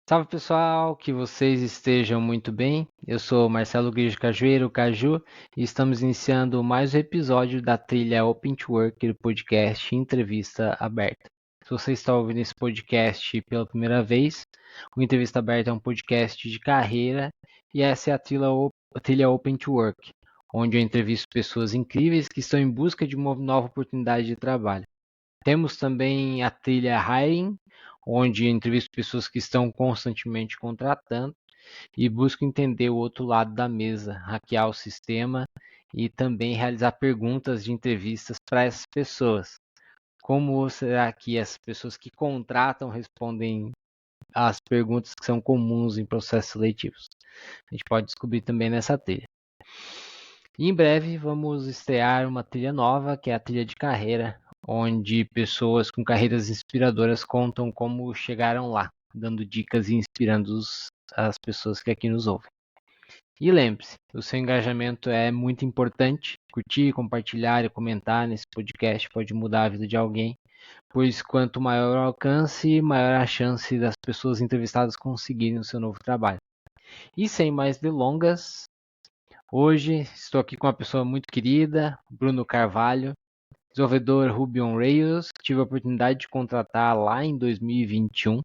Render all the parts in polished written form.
Salve pessoal, que vocês estejam muito bem. Eu sou Marcelo Grigio Cajueiro, o Caju, e estamos iniciando mais um episódio da trilha Open to Work do podcast Entrevista Aberta. Se você está ouvindo esse podcast pela primeira vez, o Entrevista Aberta é um podcast de carreira e essa é a trilha Open to Work, onde eu entrevisto pessoas incríveis que estão em busca de uma nova oportunidade de trabalho. Temos também a trilha Hiring, onde entrevisto pessoas que estão constantemente contratando e busco entender o outro lado da mesa, hackear o sistema e também realizar perguntas de entrevistas para essas pessoas. Como será que as pessoas que contratam respondem às perguntas que são comuns em processos seletivos? A gente pode descobrir também nessa trilha. E em breve vamos estrear uma trilha nova, que é a trilha de carreira, onde pessoas com carreiras inspiradoras contam como chegaram lá, dando dicas e inspirando as pessoas que aqui nos ouvem. E lembre-se, o seu engajamento é muito importante. Curtir, compartilhar e comentar nesse podcast pode mudar a vida de alguém, pois quanto maior o alcance, maior a chance das pessoas entrevistadas conseguirem o seu novo trabalho. E sem mais delongas, hoje estou aqui com uma pessoa muito querida, Bruno Carvalho, desenvolvedor Ruby on Rails, que tive a oportunidade de contratar lá em 2021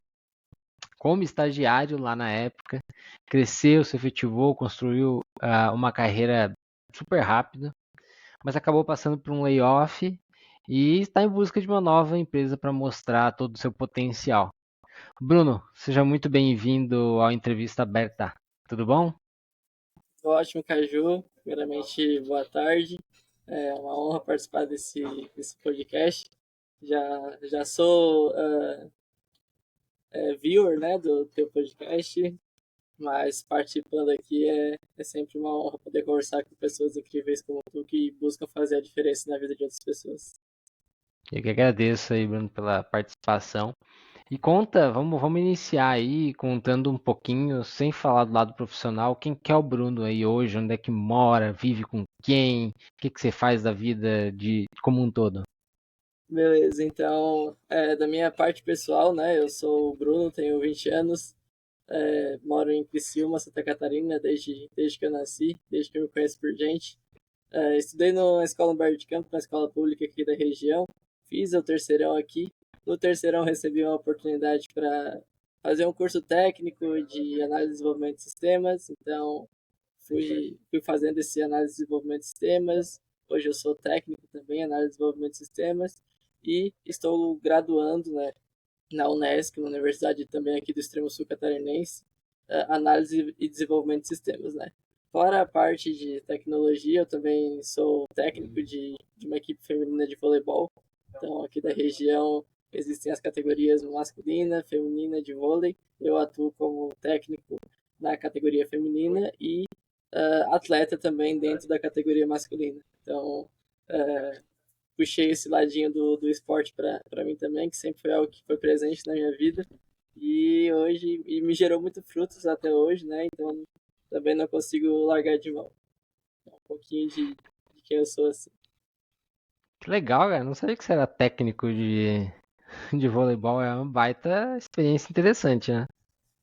como estagiário lá na época. Cresceu, se efetivou, construiu uma carreira super rápida, mas acabou passando por um layoff e está em busca de uma nova empresa para mostrar todo o seu potencial. Bruno, seja muito bem-vindo ao Entrevista Aberta. Tudo bom? Ótimo, Caju. Primeiramente, boa tarde. É uma honra participar desse podcast. Já sou viewer, né, do teu podcast, mas participando aqui é sempre uma honra poder conversar com pessoas incríveis como tu que buscam fazer a diferença na vida de outras pessoas. Eu que agradeço aí, Bruno, pela participação. E conta, vamos iniciar aí contando um pouquinho, sem falar do lado profissional, quem que é o Bruno aí hoje, onde é que mora, vive com quem, o que que você faz da vida como um todo? Beleza, então, da minha parte pessoal, né, eu sou o Bruno, tenho 20 anos, moro em Criciúma, Santa Catarina, desde que eu nasci, desde que eu me conheço por gente. Estudei na escola Humberto de Campos, na escola pública aqui da região. Fiz o terceirão aqui. No terceirão recebi uma oportunidade para fazer um curso técnico de análise e desenvolvimento de sistemas. Então, fui fazendo esse análise e desenvolvimento de sistemas. Hoje eu sou técnico também, em análise e desenvolvimento de sistemas. E estou graduando, né, na Unesc, uma universidade também aqui do extremo sul catarinense, análise e desenvolvimento de sistemas, né? Fora a parte de tecnologia, eu também sou técnico de uma equipe feminina de voleibol. Então, aqui da região existem as categorias masculina, feminina de vôlei. Eu atuo como técnico na categoria feminina e atleta também dentro da categoria masculina. Então, puxei esse ladinho do esporte para mim também, que sempre foi algo que foi presente na minha vida. E me gerou muito frutos até hoje, né? Então também não consigo largar de mão. É um pouquinho de quem eu sou assim. Que legal, cara, não sabia que você era técnico de voleibol, é uma baita experiência interessante, né?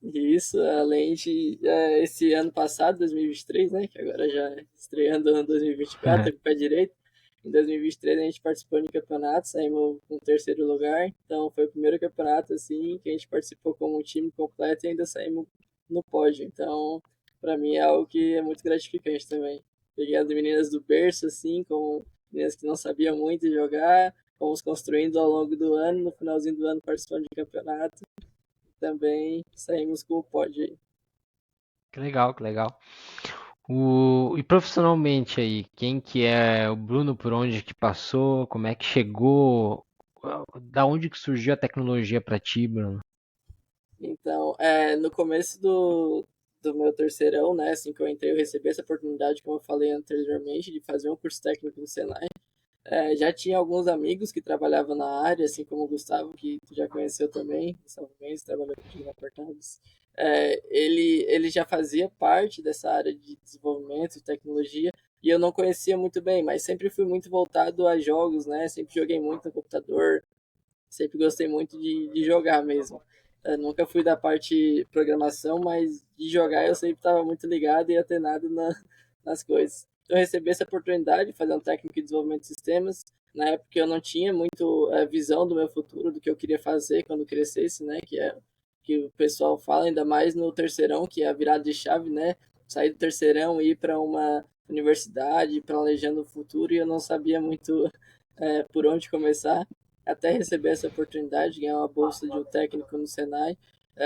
E isso, além de esse ano passado, 2023, né? Que agora já estreando ano 2024, com o pé direito. Em 2023 a gente participou de campeonato, saímos com o terceiro lugar. Então foi o primeiro campeonato assim que a gente participou como um time completo e ainda saímos no pódio. Então, para mim é algo que é muito gratificante também. Peguei as meninas do berço assim, com meninas que não sabiam muito jogar, fomos construindo ao longo do ano, no finalzinho do ano participando de campeonato. Também saímos com o pódio aí. Que legal, que legal. E profissionalmente aí, quem que é o Bruno, por onde que passou, como é que chegou, da onde que surgiu a tecnologia para ti, Bruno? Então, no começo do meu terceirão, né, assim que eu entrei, eu recebi essa oportunidade, como eu falei anteriormente, de fazer um curso técnico no Senai. Já tinha alguns amigos que trabalhavam na área, assim como o Gustavo, que tu já conheceu também, Gustavo Mendes, trabalhou comigo na Portados. Ele já fazia parte dessa área de desenvolvimento e tecnologia, e eu não conhecia muito bem, mas sempre fui muito voltado a jogos, né? Sempre joguei muito no computador, sempre gostei muito de jogar mesmo. Nunca fui da parte programação, mas de jogar eu sempre estava muito ligado e antenado nas coisas. Então, eu recebi essa oportunidade de fazer um técnico em desenvolvimento de sistemas. Na época eu não tinha muito visão do meu futuro, do que eu queria fazer quando crescesse, né? Que é que o pessoal fala, ainda mais no terceirão, que é a virada de chave, né? Sair do terceirão e ir para uma universidade, planejando o futuro, e eu não sabia muito por onde começar, até receber essa oportunidade de ganhar uma bolsa de um técnico no Senai.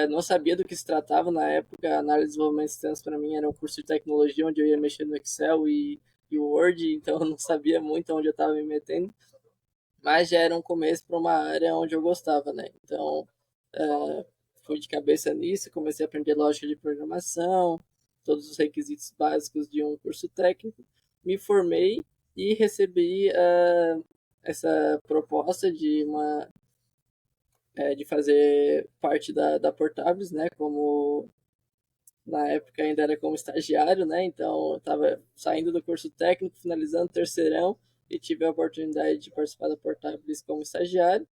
Não sabia do que se tratava na época, a análise de desenvolvimento de sistemas para mim era um curso de tecnologia onde eu ia mexer no Excel e Word, então eu não sabia muito onde eu estava me metendo, mas já era um começo para uma área onde eu gostava, né? Então, fui de cabeça nisso, comecei a aprender lógica de programação, todos os requisitos básicos de um curso técnico, me formei e recebi essa proposta de fazer parte da Portables, né? Como na época ainda era como estagiário, né? Então eu estava saindo do curso técnico, finalizando o terceirão e tive a oportunidade de participar da Portables como estagiário.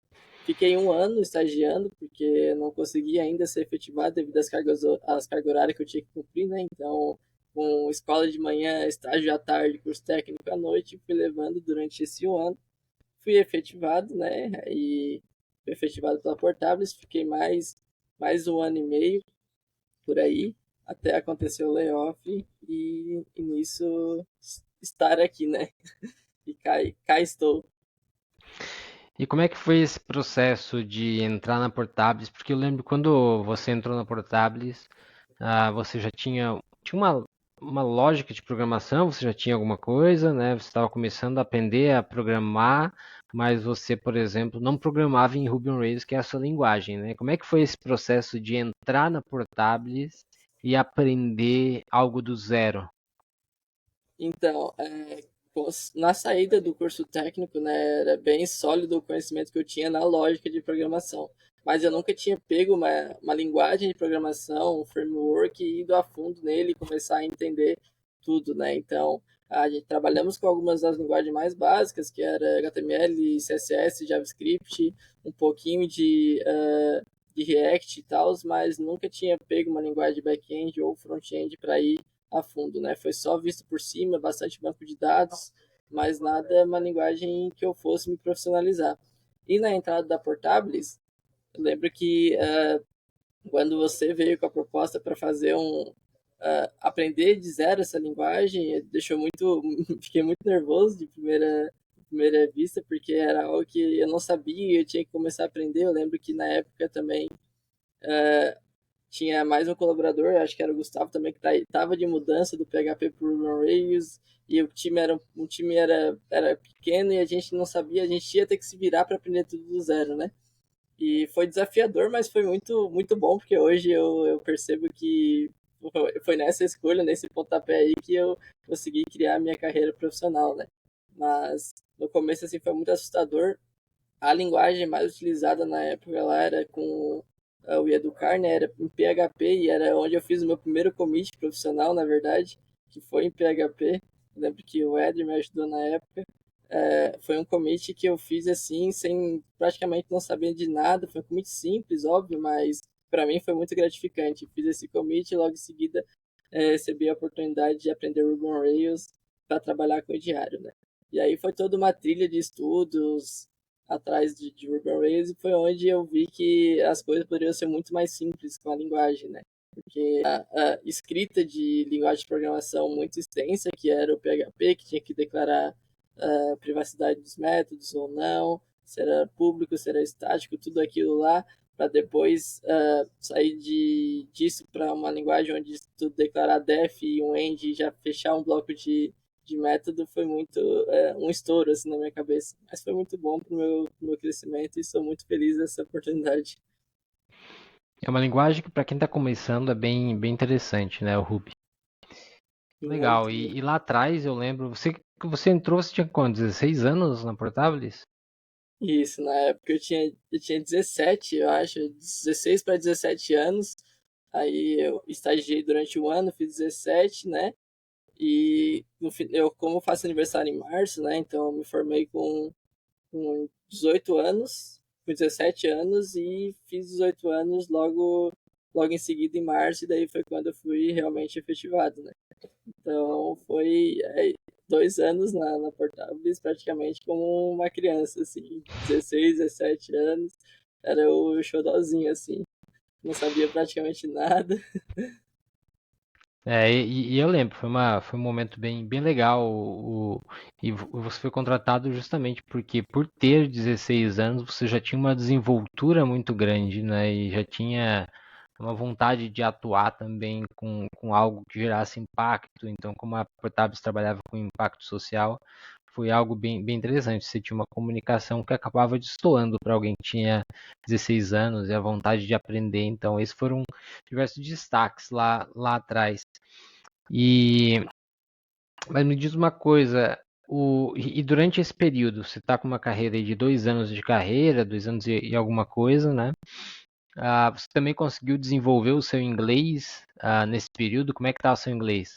Fiquei um ano estagiando, porque não conseguia ainda ser efetivado devido às cargas horárias que eu tinha que cumprir, né? Então, com escola de manhã, estágio à tarde, curso técnico à noite, fui levando durante esse um ano. Fui efetivado, né? E fui efetivado pela Portables, fiquei mais um ano e meio por aí, até acontecer o layoff e nisso estar aqui, né? E cá estou. E como é que foi esse processo de entrar na Portables? Porque eu lembro quando você entrou na Portables, você já tinha uma lógica de programação, você já tinha alguma coisa, né? Você estava começando a aprender a programar, mas você, por exemplo, não programava em Ruby on Rails, que é a sua linguagem, né? Como é que foi esse processo de entrar na Portables e aprender algo do zero? Então, na saída do curso técnico, né, era bem sólido o conhecimento que eu tinha na lógica de programação. Mas eu nunca tinha pego uma linguagem de programação, um framework, e ido a fundo nele e começar a entender tudo, né? Então, a gente trabalhamos com algumas das linguagens mais básicas, que era HTML, CSS, JavaScript, um pouquinho de React e tal, mas nunca tinha pego uma linguagem de back-end ou front-end para ir a fundo, né? Foi só visto por cima, bastante banco de dados, mas nada uma linguagem que eu fosse me profissionalizar. E na entrada da Portables, eu lembro que quando você veio com a proposta para fazer aprender de zero essa linguagem, deixou muito, fiquei muito nervoso de primeira vista, porque era algo que eu não sabia, eu tinha que começar a aprender. Eu lembro que na época também tinha mais um colaborador, acho que era o Gustavo também, que estava de mudança do PHP para o Ruby on Rails, e o time era pequeno e a gente não sabia, a gente ia ter que se virar para aprender tudo do zero, né? E foi desafiador, mas foi muito, muito bom, porque hoje eu percebo que foi nessa escolha, nesse pontapé aí, que eu consegui criar a minha carreira profissional, né? Mas no começo, assim, foi muito assustador. A linguagem mais utilizada na época lá era com o Educar, né? Era em PHP e era onde eu fiz o meu primeiro commit profissional, na verdade, que foi em PHP. Eu lembro que o Ed me ajudou na época. Foi um commit que eu fiz assim, sem praticamente não saber de nada. Foi um commit simples, óbvio, mas para mim foi muito gratificante. Fiz esse commit e logo em seguida recebi a oportunidade de aprender Ruby on Rails para trabalhar com o diário, né? E aí foi toda uma trilha de estudos atrás de Ruby on Rails e foi onde eu vi que as coisas poderiam ser muito mais simples com a linguagem, né? Porque a escrita de linguagem de programação muito extensa, que era o PHP, que tinha que declarar a privacidade dos métodos ou não, se era público, se era estático, tudo aquilo lá, para depois sair disso para uma linguagem onde tu declarar def e um end e já fechar um bloco de método foi muito um estouro assim na minha cabeça. Mas foi muito bom pro meu crescimento e sou muito feliz dessa oportunidade. É uma linguagem que para quem está começando é bem interessante, né, o Ruby. Legal. Muito. E lá atrás eu lembro, você entrou, você tinha quanto? 16 anos na Portables? Isso, na época eu tinha 17, eu acho, 16 para 17 anos. Aí eu estagiei durante um ano, fiz 17, né? E eu, como faço aniversário em março, né? Então eu me formei com 18 anos. com 17 anos e fiz 18 anos logo em seguida, em março, e daí foi quando eu fui realmente efetivado, né? Então, foi 2 anos na Portabilis, praticamente como uma criança, assim, 16, 17 anos, era o xodózinho, assim, não sabia praticamente nada. E eu lembro, foi um momento bem legal. Você foi contratado justamente porque, por ter 16 anos, você já tinha uma desenvoltura muito grande, né? E já tinha uma vontade de atuar também com algo que gerasse impacto. Então, como a Portables trabalhava com impacto social, foi algo bem interessante. Você tinha uma comunicação que acabava destoando para alguém que tinha 16 anos e a vontade de aprender. Então, esses foram diversos destaques lá atrás. E, mas me diz uma coisa, e durante esse período, você está com uma carreira aí de 2 anos de carreira, 2 anos e alguma coisa, né? Você também conseguiu desenvolver o seu inglês nesse período? Como é que tá o seu inglês?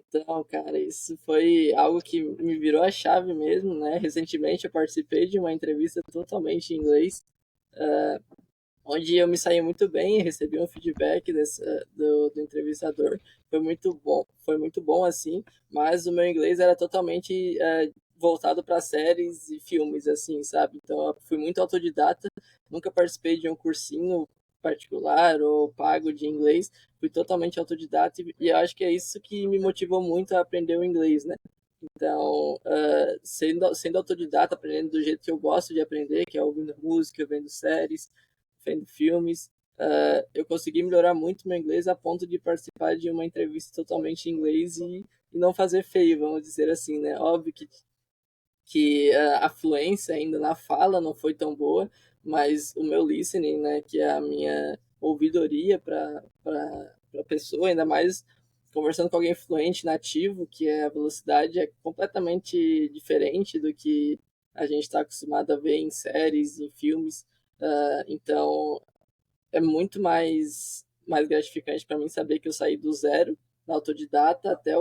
Então, cara, isso foi algo que me virou a chave mesmo, né? Recentemente eu participei de uma entrevista totalmente em inglês, onde eu me saí muito bem, recebi um feedback do entrevistador, foi muito bom assim, mas o meu inglês era totalmente voltado para séries e filmes, assim, sabe? Então eu fui muito autodidata, nunca participei de um cursinho particular ou pago de inglês, fui totalmente autodidata e eu acho que é isso que me motivou muito a aprender o inglês, né? Então, sendo autodidata, aprendendo do jeito que eu gosto de aprender, que é ouvindo música, vendo séries, vendo filmes, eu consegui melhorar muito meu inglês a ponto de participar de uma entrevista totalmente em inglês e não fazer feio, vamos dizer assim, né? Óbvio que a fluência ainda na fala não foi tão boa, mas o meu listening, né, que é a minha ouvidoria para a pessoa, ainda mais conversando com alguém fluente nativo, que é a velocidade é completamente diferente do que a gente está acostumado a ver em séries, em filmes. Então, é muito mais gratificante para mim saber que eu saí do zero, da autodidata, até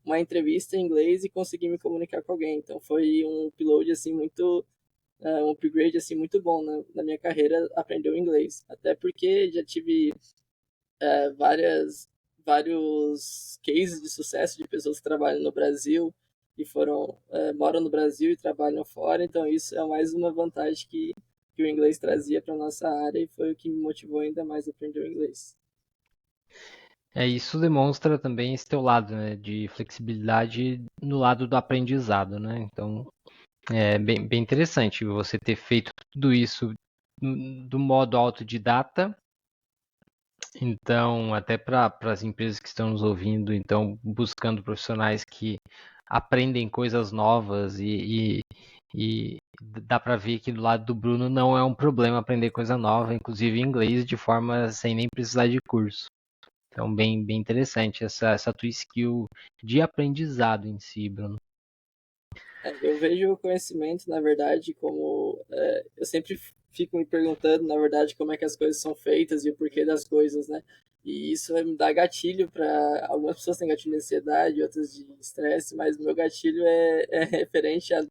uma entrevista em inglês e conseguir me comunicar com alguém. Então foi um upload assim muito um upgrade assim muito bom na minha carreira aprender o inglês. Até porque já tive vários cases de sucesso de pessoas que trabalham no Brasil e moram no Brasil e trabalham fora, então isso é mais uma vantagem que o inglês trazia para nossa área e foi o que me motivou ainda mais a aprender o inglês. Isso demonstra também esse teu lado, né, de flexibilidade no lado do aprendizado, né? Então, é bem interessante você ter feito tudo isso do modo autodidata. Então, até para as empresas que estão nos ouvindo, então buscando profissionais que aprendem coisas novas e dá para ver que do lado do Bruno não é um problema aprender coisa nova, inclusive inglês, de forma sem nem precisar de curso. Então, bem interessante essa tua skill de aprendizado em si, Bruno. Eu vejo o conhecimento, na verdade, como. Eu sempre fico me perguntando, na verdade, como é que as coisas são feitas e o porquê das coisas, né? E isso me dá gatilho para. Algumas pessoas têm gatilho de ansiedade, outras de estresse, mas o meu gatilho é referente a.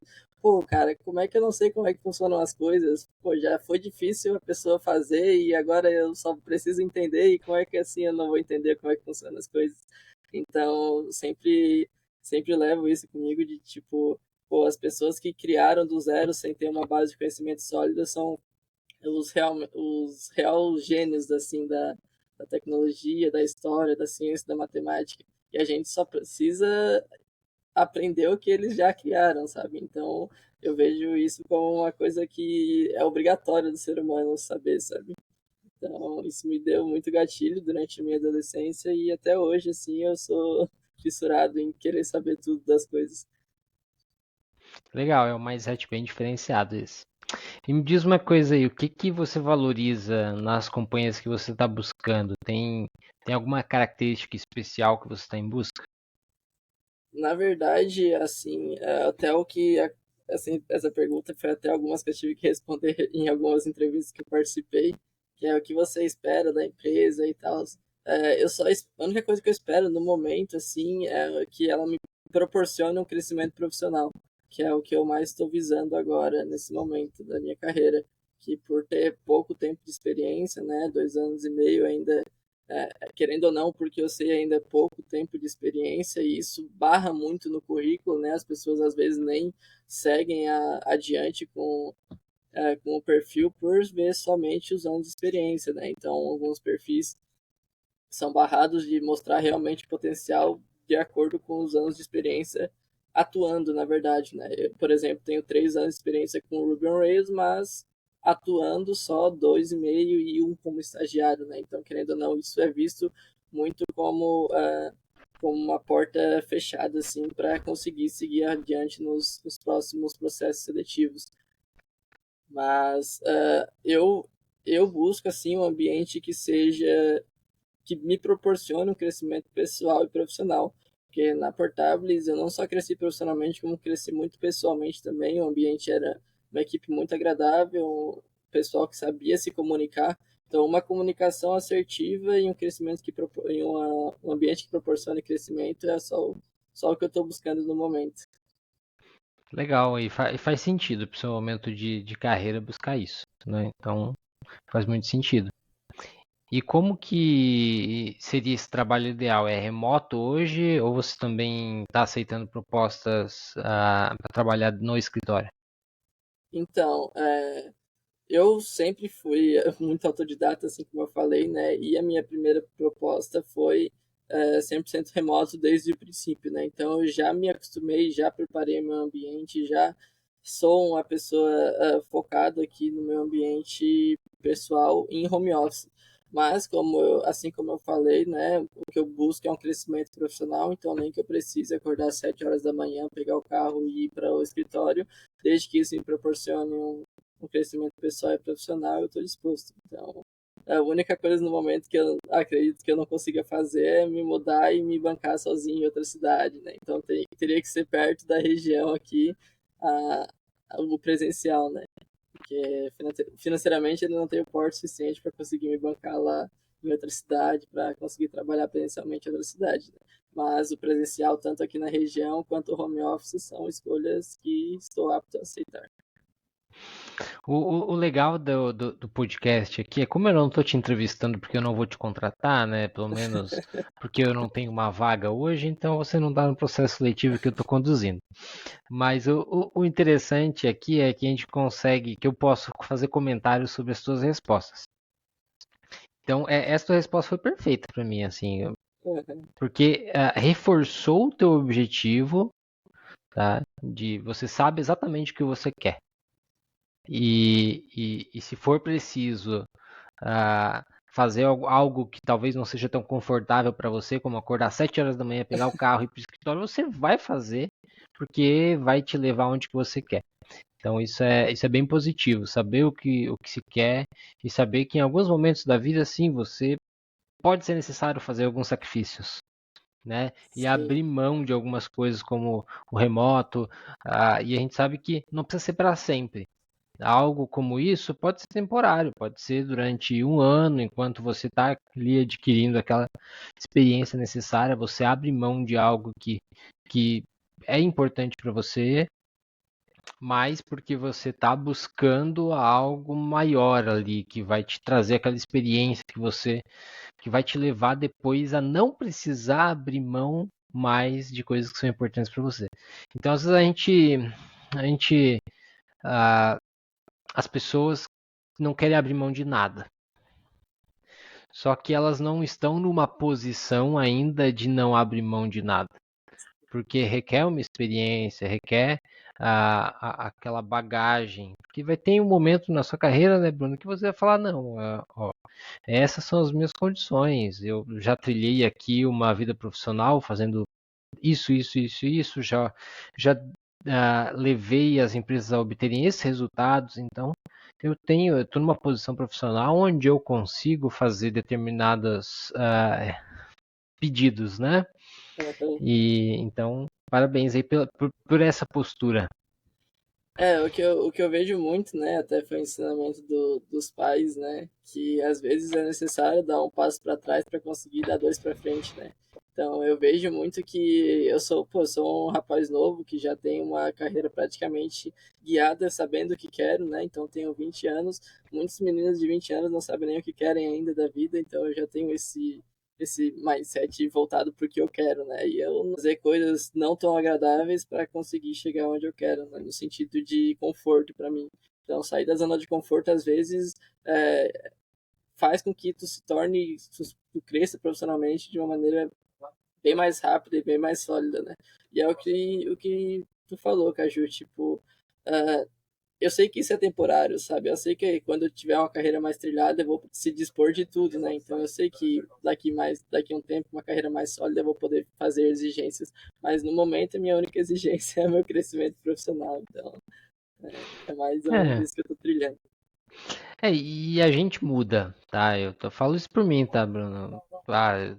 Pô, cara, como é que eu não sei como é que funcionam as coisas? Pô, já foi difícil a pessoa fazer e agora eu só preciso entender e como é que assim eu não vou entender como é que funcionam as coisas? Então, sempre levo isso comigo de tipo pô, as pessoas que criaram do zero sem ter uma base de conhecimento sólida são os real gênios assim da tecnologia, da história, da ciência, da matemática. E a gente só precisa aprender o que eles já criaram, sabe? Então, eu vejo isso como uma coisa que é obrigatória do ser humano saber, sabe? Então, isso me deu muito gatilho durante a minha adolescência e até hoje, assim, eu sou fissurado em querer saber tudo das coisas. Legal, é um mindset bem diferenciado esse. E me diz uma coisa aí, o que que você valoriza nas companhias que você está buscando? Tem alguma característica especial que você está em busca? Na verdade, assim, até o que assim, essa pergunta foi até algumas que eu tive que responder em algumas entrevistas que eu participei, que é o que você espera da empresa e tal. A única coisa que eu espero no momento, assim, é que ela me proporcione um crescimento profissional. que é o que eu mais estou visando agora, nesse momento da minha carreira, que por ter pouco tempo de experiência, né, 2 anos e meio ainda, querendo ou não, porque eu sei ainda pouco tempo de experiência, e isso barra muito no currículo, né, as pessoas às vezes nem seguem adiante com o perfil por ver somente os anos de experiência, né, então alguns perfis são barrados de mostrar realmente potencial de acordo com os anos de experiência atuando, na verdade, né? Eu, por exemplo, tenho 3 anos de experiência com Ruby on Rails, mas atuando só 2,5 e um como estagiário, né? Então, querendo ou não, isso é visto muito como uma porta fechada, assim, para conseguir seguir adiante nos próximos processos seletivos. Mas eu busco, assim, um ambiente que me proporciona um crescimento pessoal e profissional. Porque na Portables eu não só cresci profissionalmente, como cresci muito pessoalmente também. O ambiente era uma equipe muito agradável, um pessoal que sabia se comunicar. Então, uma comunicação assertiva e um crescimento um ambiente que proporcione crescimento é só o que eu estou buscando no momento. Legal, e faz sentido para o seu momento de carreira buscar isso, né? Então faz muito sentido. E como que seria esse trabalho ideal? É remoto hoje ou você também está aceitando propostas para trabalhar no escritório? Então, eu sempre fui muito autodidata, assim como eu falei, né? E a minha primeira proposta foi 100% remoto desde o princípio, né? Então eu já me acostumei, já preparei meu ambiente, já sou uma pessoa focada aqui no meu ambiente pessoal em home office. Mas assim como eu falei, né, o que eu busco é um crescimento profissional, então nem que eu precise acordar às 7 horas da manhã, pegar o carro e ir para o escritório, desde que isso me proporcione um crescimento pessoal e profissional, eu estou disposto. Então, a única coisa no momento que eu acredito que eu não consiga fazer é me mudar e me bancar sozinho em outra cidade, né? Então, teria que ser perto da região aqui, o presencial, né? Porque financeiramente ele não tem o porte suficiente para conseguir me bancar lá em outra cidade, para conseguir trabalhar presencialmente em outra cidade, né? Mas o presencial, tanto aqui na região quanto o home office, são escolhas que estou apto a aceitar. O legal do podcast aqui é como eu não estou te entrevistando porque eu não vou te contratar, né? Pelo menos porque eu não tenho uma vaga hoje, então você não está no processo seletivo que eu estou conduzindo. Mas o interessante aqui é que a gente consegue, que eu posso fazer comentários sobre as suas respostas. Então, essa tua resposta foi perfeita para mim, assim, Uhum. porque reforçou o teu objetivo, tá? De você sabe exatamente o que você quer. E se for preciso fazer algo que talvez não seja tão confortável para você, como acordar às 7 horas da manhã, pegar o carro e ir para o escritório, você vai fazer, porque vai te levar onde que você quer. Então isso é bem positivo, saber o que se quer e saber que em alguns momentos da vida, sim, você pode ser necessário fazer alguns sacrifícios, né? E Sim, abrir mão de algumas coisas como o remoto, e a gente sabe que não precisa ser para sempre. Algo como isso pode ser temporário, pode ser durante um ano, enquanto você está ali adquirindo aquela experiência necessária, você abre mão de algo que é importante para você, mas porque você está buscando algo maior ali, que vai te trazer aquela experiência que vai te levar depois a não precisar abrir mão mais de coisas que são importantes para você. Então, às vezes a gente, ah, as pessoas não querem abrir mão de nada. Só que elas não estão numa posição ainda de não abrir mão de nada, porque requer uma experiência, requer aquela bagagem. Porque vai ter um momento na sua carreira, né, Bruno, que você vai falar, não, ó, essas são as minhas condições. Eu já trilhei aqui uma vida profissional fazendo isso, já levei as empresas a obterem esses resultados, então eu estou numa posição profissional onde eu consigo fazer determinados pedidos, né? uhum. E então, parabéns aí por essa postura. O que eu vejo muito, né, até foi o ensinamento dos pais, né, que às vezes é necessário dar um passo para trás para conseguir dar dois para frente, né. Então eu vejo muito que sou um rapaz novo que já tem uma carreira praticamente guiada, sabendo o que quero, né? Então tenho 20 anos, muitos meninos de 20 anos não sabem nem o que querem ainda da vida, então eu já tenho esse mindset voltado para o que eu quero, né? E eu não fazer coisas não tão agradáveis para conseguir chegar onde eu quero, né? No sentido de conforto para mim. Então sair da zona de conforto às vezes faz com que tu se torne, tu cresça profissionalmente de uma maneira bem mais rápida e bem mais sólida, né? E é o que tu falou, Caju, tipo, uh, eu sei que isso é temporário, sabe? Eu sei que quando eu tiver uma carreira mais trilhada, eu vou se dispor de tudo, né? Então eu sei que daqui a um tempo, uma carreira mais sólida, eu vou poder fazer exigências. Mas no momento, a minha única exigência é o meu crescimento profissional. Então, é mais ou menos É, isso que eu tô trilhando. e a gente muda, tá? Falo isso por mim, tá, Bruno?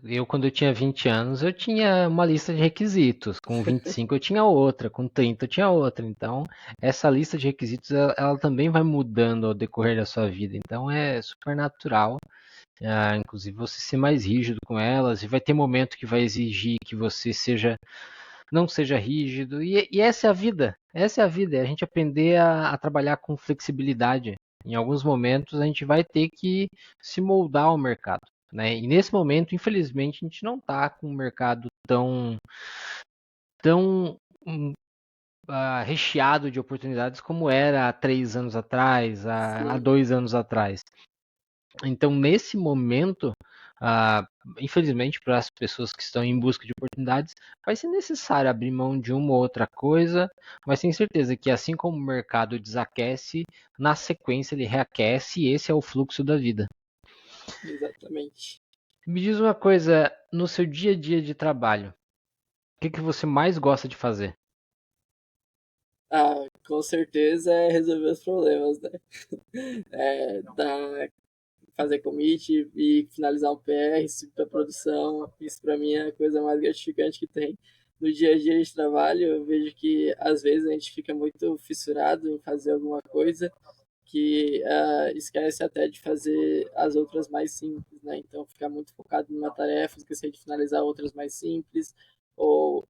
Eu, quando eu tinha 20 anos, eu tinha uma lista de requisitos. Com 25 eu tinha outra, com 30 eu tinha outra. Então, essa lista de requisitos, ela também vai mudando ao decorrer da sua vida. Então, é super natural, inclusive, você ser mais rígido com elas. E vai ter momento que vai exigir que você não seja rígido. E essa é a vida. Essa é a vida. É a gente aprender a trabalhar com flexibilidade. Em alguns momentos a gente vai ter que se moldar ao mercado, né? E nesse momento, infelizmente, a gente não está com um mercado tão recheado de oportunidades como era há 3 anos atrás, há Sim, 2 anos atrás. Então, nesse momento, ah, infelizmente, para as pessoas que estão em busca de oportunidades, vai ser necessário abrir mão de uma ou outra coisa, mas tenho certeza que, assim como o mercado desaquece, na sequência ele reaquece e esse é o fluxo da vida. exatamente. Me diz uma coisa, no seu dia a dia de trabalho, o que você mais gosta de fazer? Ah, com certeza é resolver os problemas, né? Fazer commit e finalizar um PR, subir para produção. Isso para mim é a coisa mais gratificante que tem. No dia a dia de trabalho, eu vejo que às vezes a gente fica muito fissurado em fazer alguma coisa que esquece até de fazer as outras mais simples, né? Então, ficar muito focado numa tarefa, esquecer de finalizar outras mais simples, ou,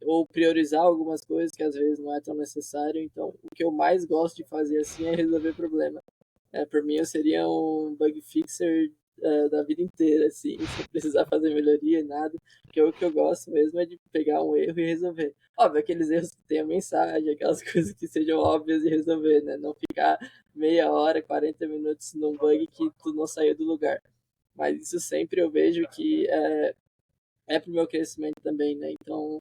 ou priorizar algumas coisas que às vezes não é tão necessário. Então, o que eu mais gosto de fazer assim é resolver problema. Por mim, eu seria um bug fixer da vida inteira, assim, sem precisar fazer melhoria e nada. Porque o que eu gosto mesmo é de pegar um erro e resolver. Óbvio, aqueles erros que tem a mensagem, aquelas coisas que sejam óbvias de resolver, né? Não ficar meia hora, 40 minutos num bug que tu não saiu do lugar. Mas isso sempre eu vejo que é pro meu crescimento também, né? Então,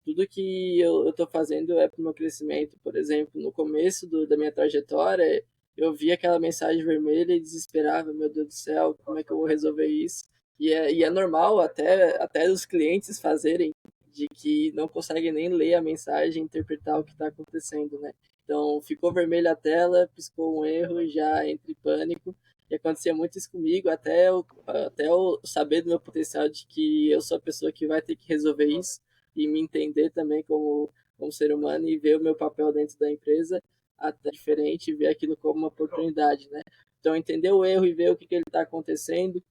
tudo que eu tô fazendo é pro meu crescimento. Por exemplo, no começo da minha trajetória, eu via aquela mensagem vermelha e desesperava, meu Deus do céu, como é que eu vou resolver isso? E é normal até os clientes fazerem, de que não conseguem nem ler a mensagem e interpretar o que está acontecendo, né? Então, ficou vermelha a tela, piscou um erro e já entra em pânico. E acontecia muito isso comigo, até eu saber do meu potencial de que eu sou a pessoa que vai ter que resolver isso e me entender também como ser humano e ver o meu papel dentro da empresa até diferente e ver aquilo como uma oportunidade, né? Então, entender o erro e ver o que ele está acontecendo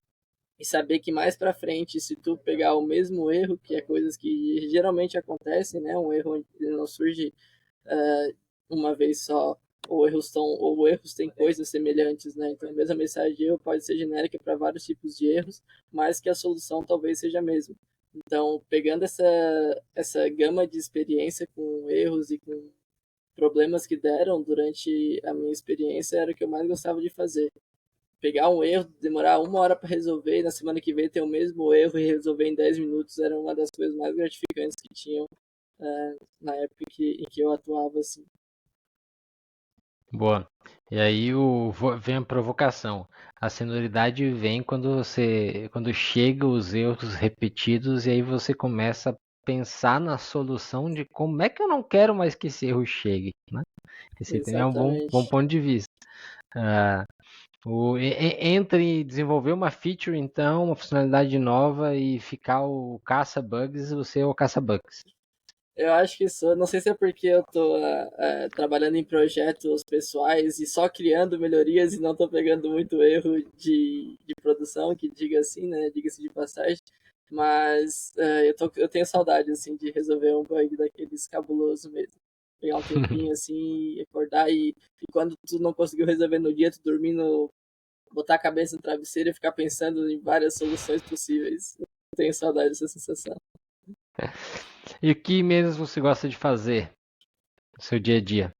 e saber que mais para frente, se tu pegar o mesmo erro, que é coisas que geralmente acontecem, né? Um erro não surge uma vez só, ou erros têm coisas semelhantes, né? Então, a mesma mensagem de erro pode ser genérica para vários tipos de erros, mas que a solução talvez seja a mesma. Então, pegando essa gama de experiência com erros e com problemas que deram durante a minha experiência, era o que eu mais gostava de fazer. Pegar um erro, demorar uma hora para resolver, e na semana que vem ter o mesmo erro e resolver em 10 minutos, era uma das coisas mais gratificantes que tinham na época em que eu atuava assim. Boa. E aí vem a provocação. A senioridade vem quando chega os erros repetidos e aí você começa a pensar na solução de como é que eu não quero mais que esse erro chegue, né? Esse também é um bom Exatamente. ponto de vista. Ah, entre desenvolver uma feature, então, uma funcionalidade nova e ficar o caça-bugs, você é o caça-bugs. Eu acho que sou, não sei se é porque eu tô trabalhando em projetos pessoais e só criando melhorias e não tô pegando muito erro de produção, que diga assim, né? Diga-se de passagem. Mas eu tenho saudade, assim, de resolver um bug daqueles cabuloso mesmo. Pegar um tempinho, assim, acordar e quando tu não conseguiu resolver no dia, tu dormindo, botar a cabeça no travesseiro e ficar pensando em várias soluções possíveis. Eu tenho saudade dessa sensação. E o que menos você gosta de fazer no seu dia a dia?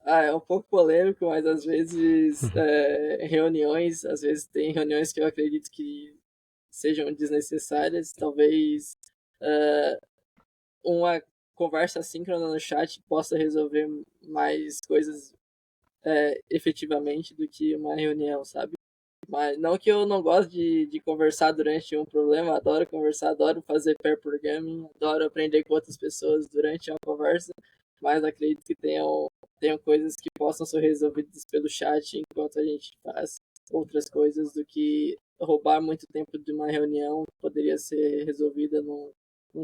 É um pouco polêmico, mas às vezes reuniões, às vezes tem reuniões que eu acredito que sejam desnecessárias. Talvez uma conversa síncrona no chat possa resolver mais coisas efetivamente do que uma reunião, sabe? Mas não que eu não goste de conversar durante um problema, adoro conversar, adoro fazer pair programming, adoro aprender com outras pessoas durante uma conversa, mas acredito que tenham coisas que possam ser resolvidas pelo chat enquanto a gente faz outras coisas do que roubar muito tempo de uma reunião que poderia ser resolvida num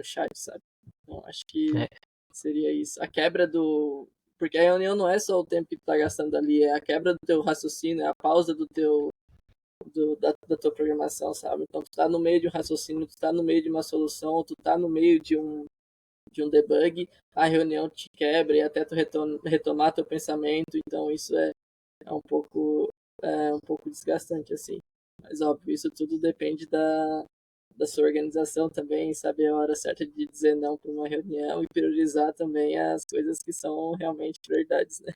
chat, sabe? Então acho que É, seria isso. A quebra do. Porque a reunião não é só o tempo que tu tá gastando ali, é a quebra do teu raciocínio, é a pausa da tua programação, sabe? Então, tu tá no meio de um raciocínio, tu tá no meio de uma solução, tu tá no meio de um debug, a reunião te quebra e até tu retomar teu pensamento, então isso é um pouco desgastante, assim. Mas, óbvio, isso tudo depende da sua organização também, saber a hora certa de dizer não para uma reunião e priorizar também as coisas que são realmente prioridades, né?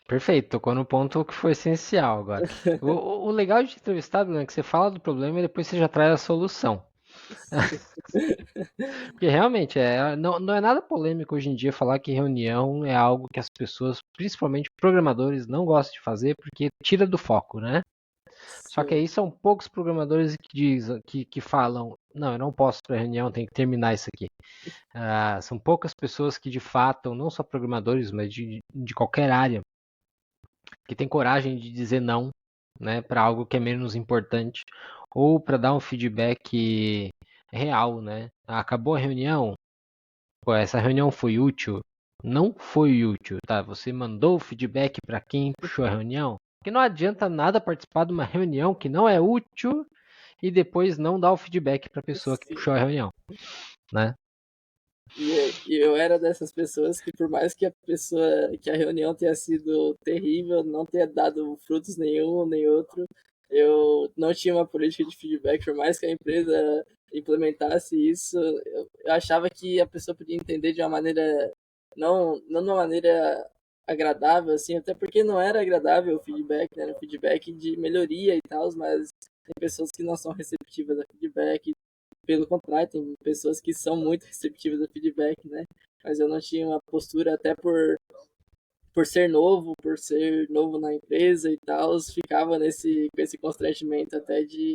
perfeito, tocou no ponto que foi essencial agora. O legal de entrevistar, Bruno, é que você fala do problema e depois você já traz a solução. Porque realmente não é nada polêmico hoje em dia falar que reunião é algo que as pessoas, principalmente programadores, não gostam de fazer porque tira do foco, né? Só que Sim, aí são poucos programadores que falam, não, eu não posso para reunião, tem que terminar isso aqui. São poucas pessoas que de fato, não só programadores, mas de qualquer área, que tem coragem de dizer não, né, para algo que é menos importante, ou para dar um feedback real, né? Acabou a reunião, pô, essa reunião foi útil? Não foi útil, tá? Você mandou o feedback para quem puxou a reunião? Que não adianta nada participar de uma reunião que não é útil e depois não dar o feedback para a pessoa que sim. puxou a reunião, né? E eu era dessas pessoas que, por mais que a reunião tenha sido terrível, não tenha dado frutos nenhum nem outro, eu não tinha uma política de feedback, por mais que a empresa implementasse isso, eu achava que a pessoa podia entender de uma maneira, não de uma maneira agradável, assim, até porque não era agradável o feedback, né? Era um feedback de melhoria e tal, mas tem pessoas que não são receptivas a feedback, pelo contrário, tem pessoas que são muito receptivas a feedback, né? Mas eu não tinha uma postura, até por ser novo na empresa e tal, ficava com esse constrangimento até de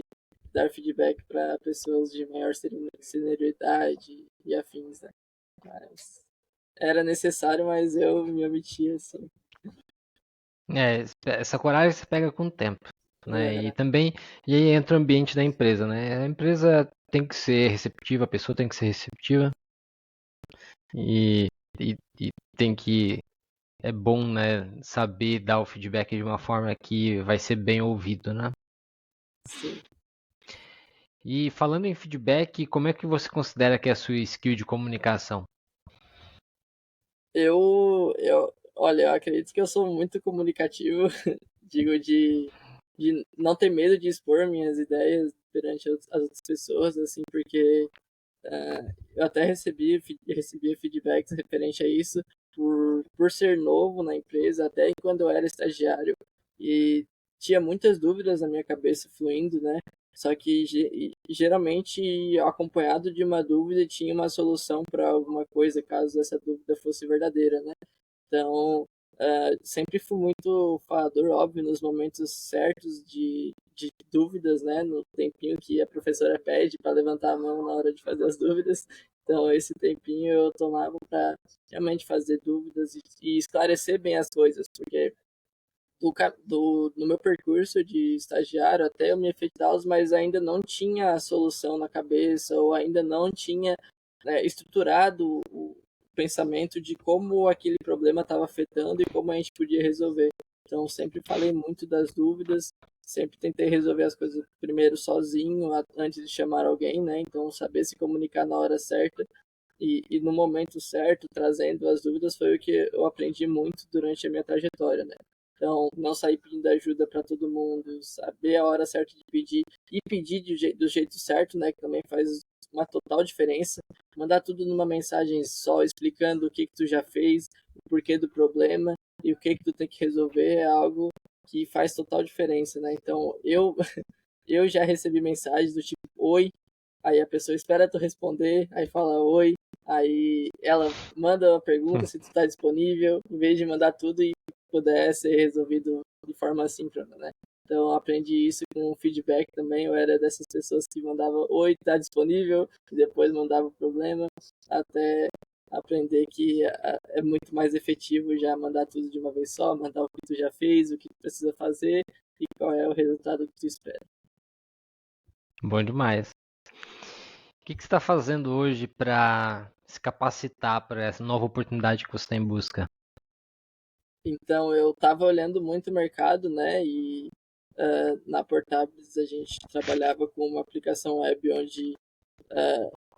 dar feedback para pessoas de maior senioridade e afins, né? Mas era necessário, mas eu me omitia, assim. Essa coragem se pega com o tempo, né? É, E aí entra o ambiente da empresa, né? A empresa tem que ser receptiva, a pessoa tem que ser receptiva e, e tem que é bom, né, saber dar o feedback de uma forma que vai ser bem ouvido, né? sim. E falando em feedback, como é que você considera que é a sua skill de comunicação? Olha, eu acredito que eu sou muito comunicativo, digo de não ter medo de expor minhas ideias perante as outras pessoas, assim, porque eu até recebia feedbacks referente a isso por ser novo na empresa, até quando eu era estagiário, e tinha muitas dúvidas na minha cabeça fluindo, né? Só que geralmente acompanhado de uma dúvida tinha uma solução para alguma coisa, caso essa dúvida fosse verdadeira, né? Então, sempre fui muito falador, óbvio, nos momentos certos de dúvidas, né? No tempinho que a professora pede para levantar a mão na hora de fazer as dúvidas. Então, esse tempinho eu tomava para realmente fazer dúvidas e esclarecer bem as coisas, porque no meu percurso de estagiário até eu me efetivava, mas ainda não tinha a solução na cabeça ou ainda não tinha estruturado o pensamento de como aquele problema estava afetando e como a gente podia resolver. Então, sempre falei muito das dúvidas, sempre tentei resolver as coisas primeiro sozinho, antes de chamar alguém, né? Então, saber se comunicar na hora certa e no momento certo, trazendo as dúvidas, foi o que eu aprendi muito durante a minha trajetória, né? Então, não sair pedindo ajuda para todo mundo, saber a hora certa de pedir e pedir do jeito certo, né? Que também faz uma total diferença. Mandar tudo numa mensagem só, explicando o que tu já fez, o porquê do problema e o que tu tem que resolver é algo que faz total diferença, né? Então, eu já recebi mensagens do tipo, oi, aí a pessoa espera tu responder, aí fala oi, aí ela manda uma pergunta se tu tá disponível, em vez de mandar tudo e puder ser resolvido de forma assíncrona, né? Então, eu aprendi isso com o feedback também. Eu era dessas pessoas que mandava oi, tá disponível, e depois mandava o problema, até aprender que é muito mais efetivo já mandar tudo de uma vez só, mandar o que tu já fez, o que tu precisa fazer e qual é o resultado que tu espera. Bom demais. O que você está fazendo hoje para se capacitar para essa nova oportunidade que você está em busca? Então, eu estava olhando muito o mercado, né? E na Portables a gente trabalhava com uma aplicação web onde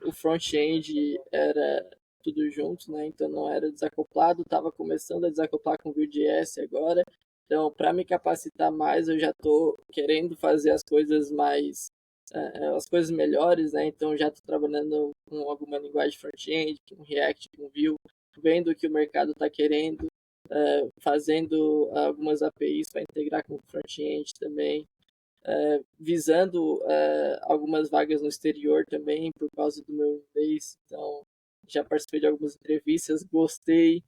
o front-end era tudo junto, né? Então não era desacoplado, estava começando a desacoplar com Vue.js agora. Então, para me capacitar mais, eu já estou querendo fazer as coisas mais, as coisas melhores, né? Então já estou trabalhando com alguma linguagem front-end, com React, com Vue, vendo o que o mercado está querendo, fazendo algumas APIs para integrar com o front-end também, visando algumas vagas no exterior também, por causa do meu inglês. Então, já participei de algumas entrevistas, gostei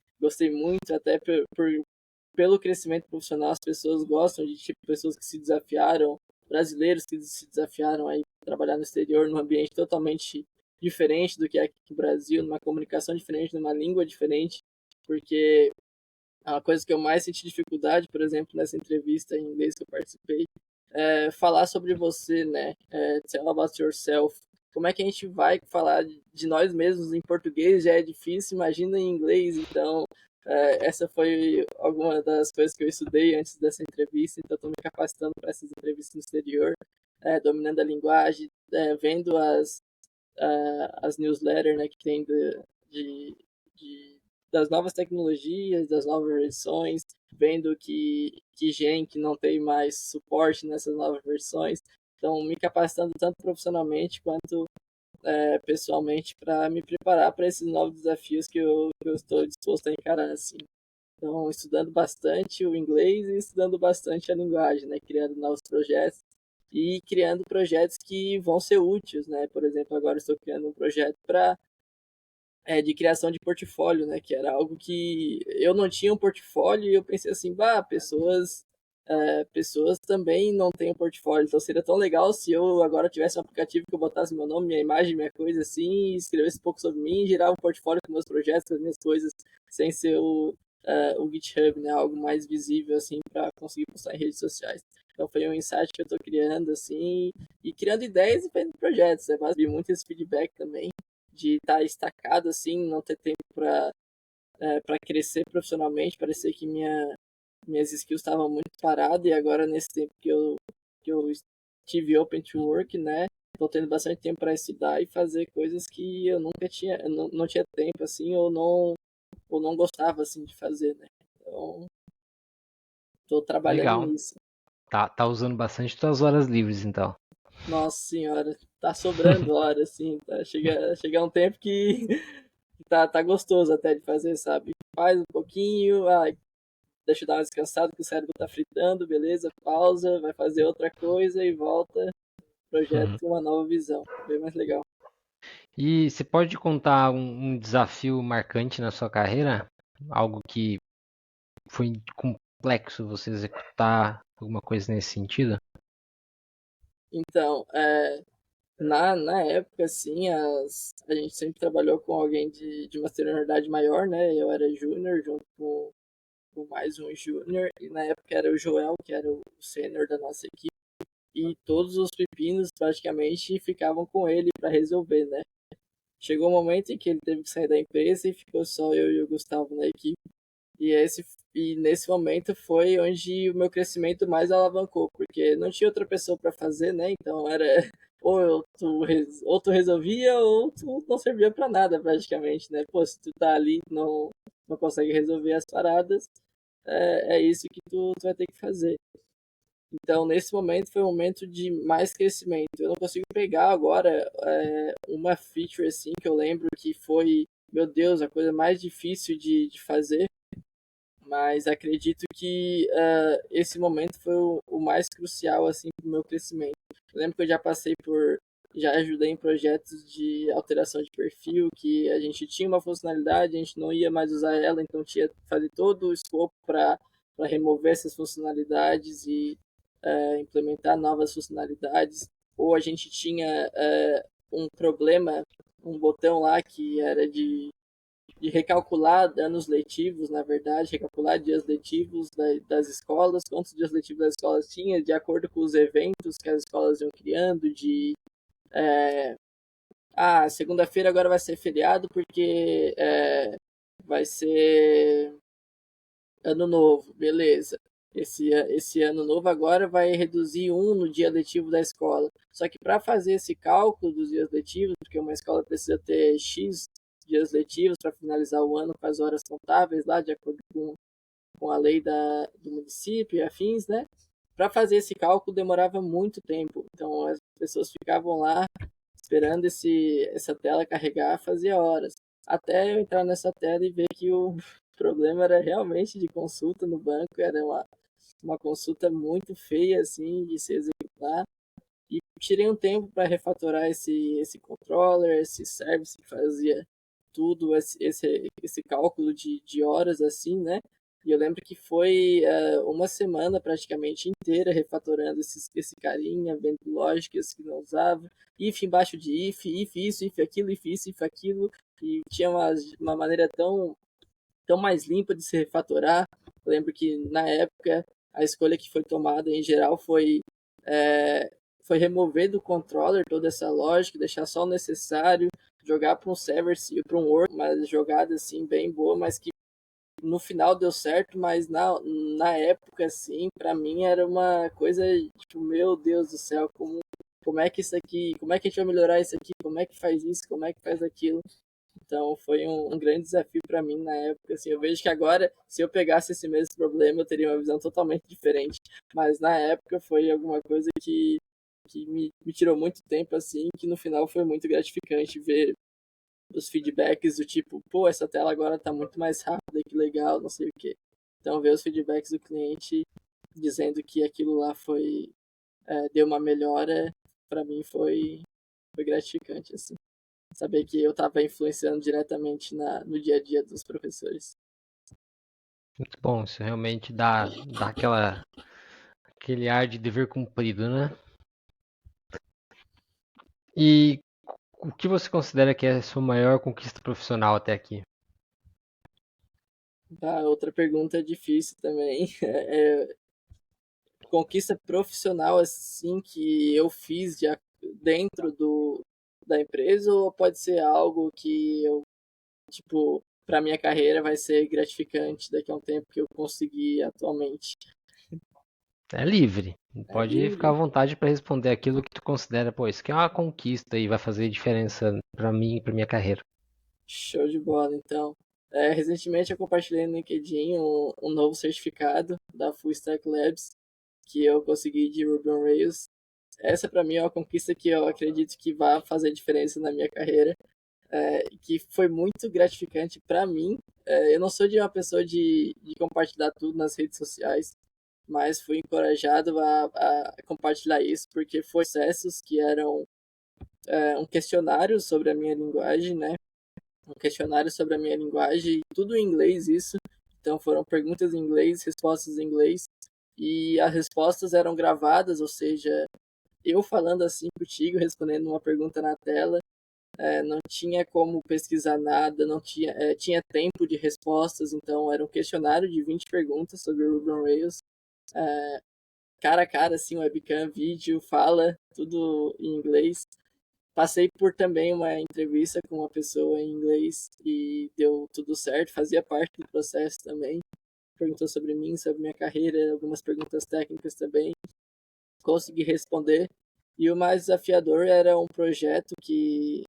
muito, até pelo crescimento profissional, as pessoas gostam de tipo, pessoas que se desafiaram, brasileiros que se desafiaram aí trabalhar no exterior, num ambiente totalmente diferente do que é aqui no Brasil, numa comunicação diferente, numa língua diferente, porque a coisa que eu mais senti dificuldade, por exemplo, nessa entrevista em inglês que eu participei, é falar sobre você, né? Tell about yourself. Como é que a gente vai falar de nós mesmos em português? Já é difícil, imagina em inglês. Então, essa foi alguma das coisas que eu estudei antes dessa entrevista. Então, estou me capacitando para essas entrevistas no exterior, dominando a linguagem, vendo as newsletters, né, que tem de, de das novas tecnologias, das novas versões, vendo que Gen que não tem mais suporte nessas novas versões. Então, me capacitando tanto profissionalmente quanto pessoalmente para me preparar para esses novos desafios que eu estou disposto a encarar. Assim. Então, estudando bastante o inglês e estudando bastante a linguagem, né? Criando novos projetos e criando projetos que vão ser úteis, né? Por exemplo, agora estou criando um projeto de criação de portfólio, né? Que era algo que eu não tinha um portfólio e eu pensei assim, bah, pessoas também não têm um portfólio, então seria tão legal se eu agora tivesse um aplicativo que eu botasse meu nome, minha imagem, minha coisa assim, escrevesse um pouco sobre mim, gerar um portfólio com meus projetos, com as minhas coisas, sem ser o GitHub, né? Algo mais visível assim para conseguir postar em redes sociais. Então foi um insight que eu estou criando assim e criando ideias e fazendo projetos. Né? Mas vi muito esse feedback também de estar estacado assim, não ter tempo para crescer profissionalmente, parecia que minhas skills estavam muito paradas e agora nesse tempo que eu estive open to work, né, estou tendo bastante tempo para estudar e fazer coisas que eu nunca tinha, eu não tinha tempo assim ou não gostava assim de fazer, né? Então, estou trabalhando Legal. nisso. Tá usando bastante suas horas livres, então. Nossa senhora, tá sobrando hora assim, tá chega um tempo que tá gostoso até de fazer, sabe? Faz um pouquinho, deixa eu dar uma descansada que o cérebro tá fritando, beleza, pausa, vai fazer outra coisa e volta, projeto Uhum. com uma nova visão, bem mais legal. E você pode contar um desafio marcante na sua carreira? Algo que foi complexo você executar, alguma coisa nesse sentido? Então, na época, assim, a gente sempre trabalhou com alguém de uma senioridade maior, né? Eu era júnior junto com mais um júnior, e na época era o Joel, que era o sênior da nossa equipe, e todos os pepinos praticamente ficavam com ele para resolver, né? Chegou um momento em que ele teve que sair da empresa e ficou só eu e o Gustavo na equipe. E nesse momento foi onde o meu crescimento mais alavancou, porque não tinha outra pessoa para fazer, né? Então era ou tu resolvia ou tu não servia para nada praticamente, né? Pô, se tu tá ali e não consegue resolver as paradas, é isso que tu vai ter que fazer. Então, nesse momento foi um momento de mais crescimento. Eu não consigo pegar agora uma feature assim que eu lembro que foi, meu Deus, a coisa mais difícil de fazer, mas acredito que esse momento foi o mais crucial assim para o meu crescimento. Eu lembro que eu já ajudei em projetos de alteração de perfil, que a gente tinha uma funcionalidade, a gente não ia mais usar ela, então tinha que fazer todo o escopo para remover essas funcionalidades e implementar novas funcionalidades. Ou a gente tinha um problema, um botão lá que era de recalcular anos letivos, na verdade, recalcular dias letivos das escolas, quantos dias letivos das escolas tinha, de acordo com os eventos que as escolas iam criando, segunda-feira agora vai ser feriado porque vai ser ano novo, beleza. Esse ano novo agora vai reduzir um no dia letivo da escola. Só que para fazer esse cálculo dos dias letivos, porque uma escola precisa ter X dias letivos para finalizar o ano com as horas contáveis lá, de acordo com a lei do município e afins, né? Para fazer esse cálculo demorava muito tempo. Então as pessoas ficavam lá esperando essa tela carregar, fazia horas. Até eu entrar nessa tela e ver que o problema era realmente de consulta no banco, era uma consulta muito feia assim de se executar. E tirei um tempo para refatorar esse controller, esse service que fazia tudo, esse cálculo de horas assim, né? E eu lembro que foi uma semana praticamente inteira refatorando esse carinha, vendo lógicas que não usava, if embaixo de if isso, if aquilo, if isso, if aquilo, e tinha uma maneira tão mais limpa de se refatorar. Eu lembro que na época a escolha que foi tomada em geral é, foi remover do controller toda essa lógica, deixar só o necessário, jogar para um server, para um work, uma jogada assim bem boa, mas que no final deu certo, mas na época assim, para mim era uma coisa tipo, meu Deus do céu, como é que isso aqui, como é que a gente vai melhorar isso aqui, como é que faz isso, como é que faz aquilo. Então foi um grande desafio para mim na época. Assim, eu vejo que agora, se eu pegasse esse mesmo problema, eu teria uma visão totalmente diferente. Mas na época foi alguma coisa que me tirou muito tempo, assim, que no final foi muito gratificante ver os feedbacks do tipo, pô, essa tela agora tá muito mais rápida, que legal, não sei o quê. Então ver os feedbacks do cliente dizendo que aquilo lá deu uma melhora, para mim foi gratificante, assim. Saber que eu estava influenciando diretamente no dia a dia dos professores. Muito bom, isso realmente dá aquele ar de dever cumprido, né? E o que você considera que é a sua maior conquista profissional até aqui? Tá, outra pergunta difícil também. Conquista profissional assim que eu fiz dentro da empresa ou pode ser algo que eu, tipo, para minha carreira vai ser gratificante daqui a um tempo que eu consegui atualmente? É livre. É Pode ficar à livre? vontade para responder aquilo que tu considera, pô, isso aqui é uma conquista e vai fazer diferença para mim e para minha carreira. Show de bola, então. Recentemente eu compartilhei no LinkedIn um novo certificado da Full Stack Labs que eu consegui de Ruby on Rails. Essa para mim é uma conquista que eu acredito que vai fazer diferença na minha carreira, que foi muito gratificante para mim. Eu não sou de uma pessoa de compartilhar tudo nas redes sociais, mas fui encorajado a compartilhar isso porque foi processos que eram um questionário sobre a minha linguagem, né? Um questionário sobre a minha linguagem, tudo em inglês isso. Então foram perguntas em inglês, respostas em inglês, e as respostas eram gravadas, ou seja, eu falando assim contigo, respondendo uma pergunta na tela, não tinha como pesquisar nada, não tinha, tinha tempo de respostas, então era um questionário de 20 perguntas sobre o Ruby on Rails, cara a cara, assim, webcam, vídeo, fala, tudo em inglês. Passei por também uma entrevista com uma pessoa em inglês e deu tudo certo, fazia parte do processo também. perguntou sobre mim, sobre minha carreira, algumas perguntas técnicas também. Consegui responder. E o mais desafiador era um projeto que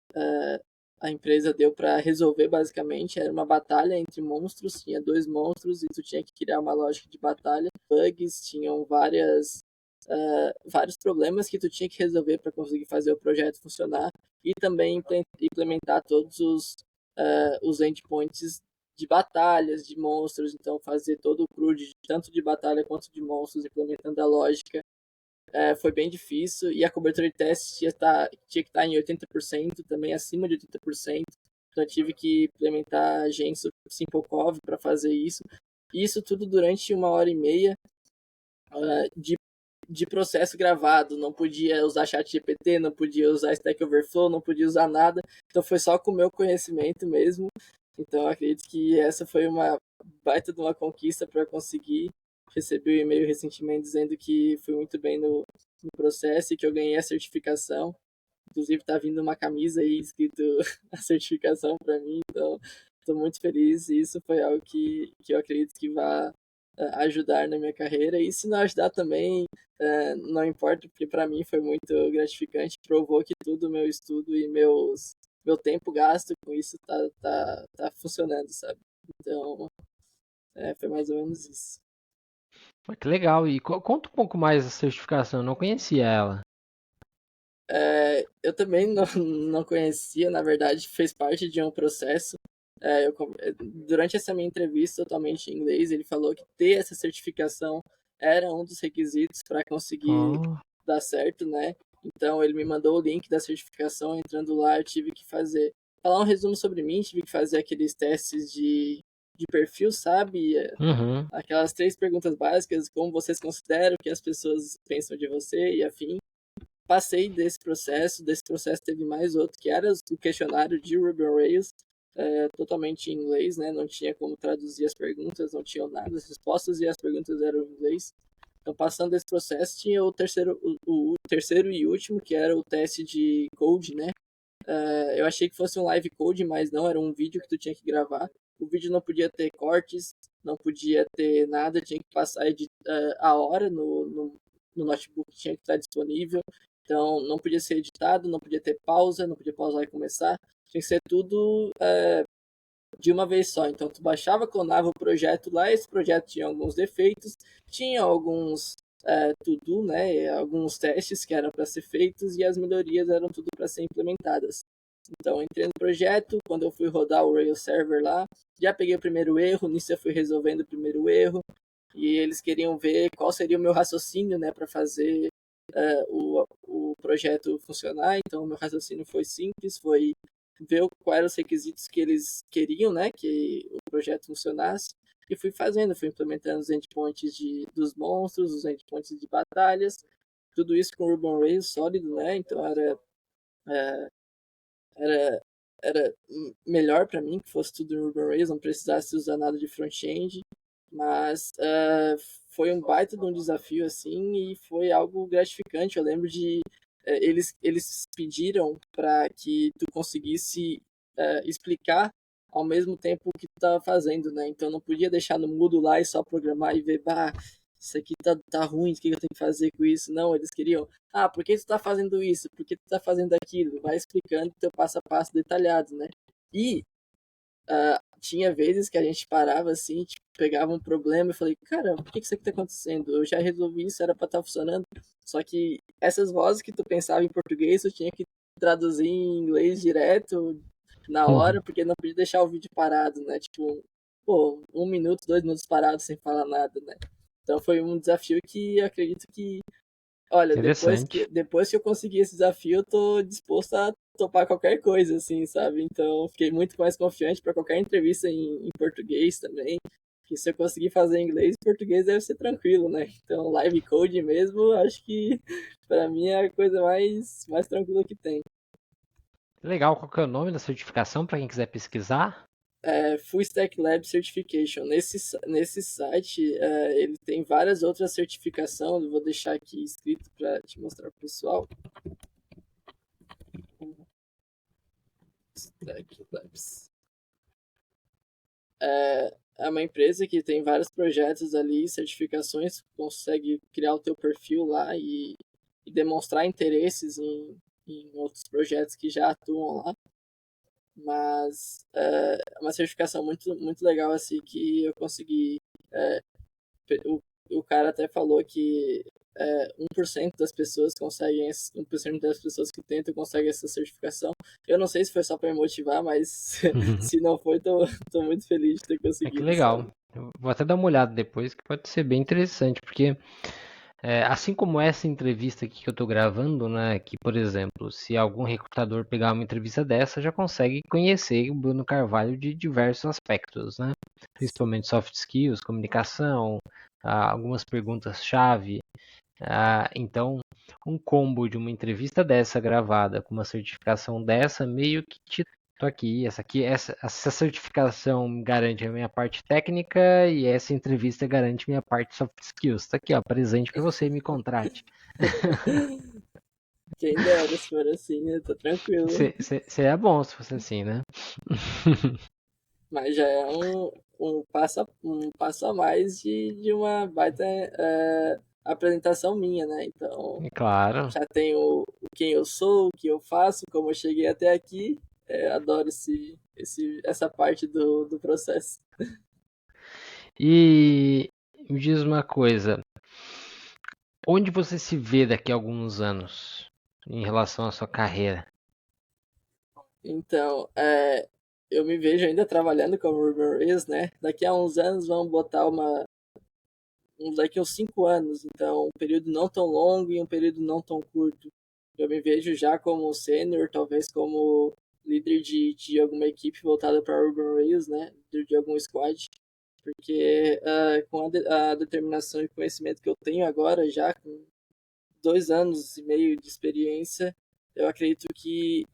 a empresa deu para resolver, basicamente. Era uma batalha entre monstros, tinha 2 monstros e tu tinha que criar uma lógica de batalha. Bugs, tinham vários problemas que tu tinha que resolver para conseguir fazer o projeto funcionar e também implementar todos os endpoints de batalhas, de monstros, então fazer todo o CRUD, tanto de batalha quanto de monstros, implementando a lógica. Foi bem difícil e a cobertura de testes tinha que estar em 80%, também acima de 80%. Então eu tive que implementar agentes Simplecov para fazer isso. E isso tudo durante 1h30 de processo gravado. Não podia usar ChatGPT, não podia usar Stack Overflow, não podia usar nada. Então foi só com o meu conhecimento mesmo. Então eu acredito que essa foi uma baita de uma conquista para conseguir. Recebi um e-mail recentemente dizendo que fui muito bem no processo e que eu ganhei a certificação. Inclusive tá vindo uma camisa aí escrito a certificação para mim, então estou muito feliz e isso foi algo que eu acredito que vai ajudar na minha carreira. E se não ajudar também, não importa, porque para mim foi muito gratificante, provou que tudo o meu estudo e meu tempo gasto com isso tá funcionando, sabe? Então, foi mais ou menos isso. Que legal. E conta um pouco mais da certificação. Eu não conhecia ela. Eu também não conhecia, na verdade, fez parte de um processo. Durante essa minha entrevista totalmente em inglês, ele falou que ter essa certificação era um dos requisitos para conseguir Oh. dar certo, né? Então ele me mandou o link da certificação, entrando lá eu tive que falar um resumo sobre mim, tive que fazer aqueles testes de perfil, sabe? Uhum. Aquelas 3 perguntas básicas, como vocês consideram que as pessoas pensam de você e afim. Passei desse processo teve mais outro, que era o questionário de Ruby on Rails, totalmente em inglês, né? Não tinha como traduzir as perguntas, não tinha nada, as respostas e as perguntas eram em inglês. Então, passando desse processo, tinha o terceiro e último, que era o teste de code, né? Eu achei que fosse um live code, mas não, era um vídeo que tu tinha que gravar. O vídeo não podia ter cortes, não podia ter nada, tinha que passar a hora no notebook, tinha que estar disponível. Então, não podia ser editado, não podia ter pausa, não podia pausar e começar. Tinha que ser tudo de uma vez só. Então, tu baixava, clonava o projeto lá, esse projeto tinha alguns defeitos, tinha alguns to-do, né, alguns testes que eram para ser feitos e as melhorias eram tudo para ser implementadas. Então, entrei no projeto, quando eu fui rodar o Rails Server lá, já peguei o primeiro erro, nisso eu fui resolvendo o primeiro erro, e eles queriam ver qual seria o meu raciocínio, né, para fazer o projeto funcionar. Então, o meu raciocínio foi simples, foi ver quais eram os requisitos que eles queriam, né, que o projeto funcionasse, e fui fazendo, fui implementando os endpoints dos monstros, os endpoints de batalhas, tudo isso com Ruby on Rails sólido, né, então era, era melhor para mim que fosse tudo em Ruby on Rails, não precisasse usar nada de front-end, mas foi um baita de um desafio, assim, e foi algo gratificante. Eu lembro eles pediram para que tu conseguisse explicar ao mesmo tempo o que tu estava fazendo, né? Então não podia deixar no mudo lá e só programar e ver, bah, isso aqui tá ruim, o que eu tenho que fazer com isso? Não, eles queriam, por que tu tá fazendo isso? Por que tu tá fazendo aquilo? Vai explicando teu passo a passo detalhado, né? E tinha vezes que a gente parava assim, tipo, pegava um problema e falei, cara, por que isso aqui tá acontecendo? Eu já resolvi isso, era pra estar funcionando. Só que essas vozes que tu pensava em português, eu tinha que traduzir em inglês direto, na hora, porque não podia deixar o vídeo parado, né? Tipo, pô, 1 minuto, 2 minutos parado sem falar nada, né? Então foi um desafio que eu acredito que, olha, Interessante. depois que eu consegui esse desafio, eu tô disposto a topar qualquer coisa, assim, sabe? Então fiquei muito mais confiante para qualquer entrevista em português também. Que se eu conseguir fazer em inglês, português deve ser tranquilo, né? Então, live code mesmo, acho que para mim é a coisa mais tranquila que tem. Legal. Qual que é o nome da certificação para quem quiser pesquisar? Full Stack Lab Certification. Nesse site, ele tem várias outras certificações. Eu vou deixar aqui escrito para te mostrar pro pessoal. Stack Labs. é uma empresa que tem vários projetos ali, certificações, consegue criar o teu perfil lá e demonstrar interesses em outros projetos que já atuam lá. Mas é uma certificação muito legal, assim, que eu consegui. É, o cara até falou que 1% das pessoas conseguem, 1% das pessoas que tentam conseguem essa certificação. Eu não sei se foi só para me motivar, mas se não foi, tô muito feliz de ter É que conseguido, legal. sabe? Eu vou até dar uma olhada depois, que pode ser bem interessante, porque assim como essa entrevista aqui que eu estou gravando, né, que, por exemplo, se algum recrutador pegar uma entrevista dessa, já consegue conhecer o Bruno Carvalho de diversos aspectos, né? Sim. Principalmente soft skills, comunicação, algumas perguntas-chave. Então, um combo de uma entrevista dessa gravada com uma certificação dessa, meio que te tô aqui, essa certificação garante a minha parte técnica e essa entrevista garante minha parte soft skills. Tá aqui, ó, presente para você, me contrate. Quem dera se for assim, né? Tô tranquilo. Seria bom se fosse assim, né? Mas já é um passo a mais de uma baita apresentação minha, né? Então, Claro. já tenho quem eu sou, o que eu faço, como eu cheguei até aqui. Adoro essa parte do processo. E me diz uma coisa, onde você se vê daqui a alguns anos em relação à sua carreira? Então, eu me vejo ainda trabalhando como Ruben Reis, né? Daqui a uns anos vamos botar daqui a uns 5 anos, então um período não tão longo e um período não tão curto. Eu me vejo já como sênior, talvez como líder de alguma equipe voltada para Urban Rails, né? Líder de algum squad, porque com a determinação e conhecimento que eu tenho agora, já com 2 anos e meio de experiência, eu acredito que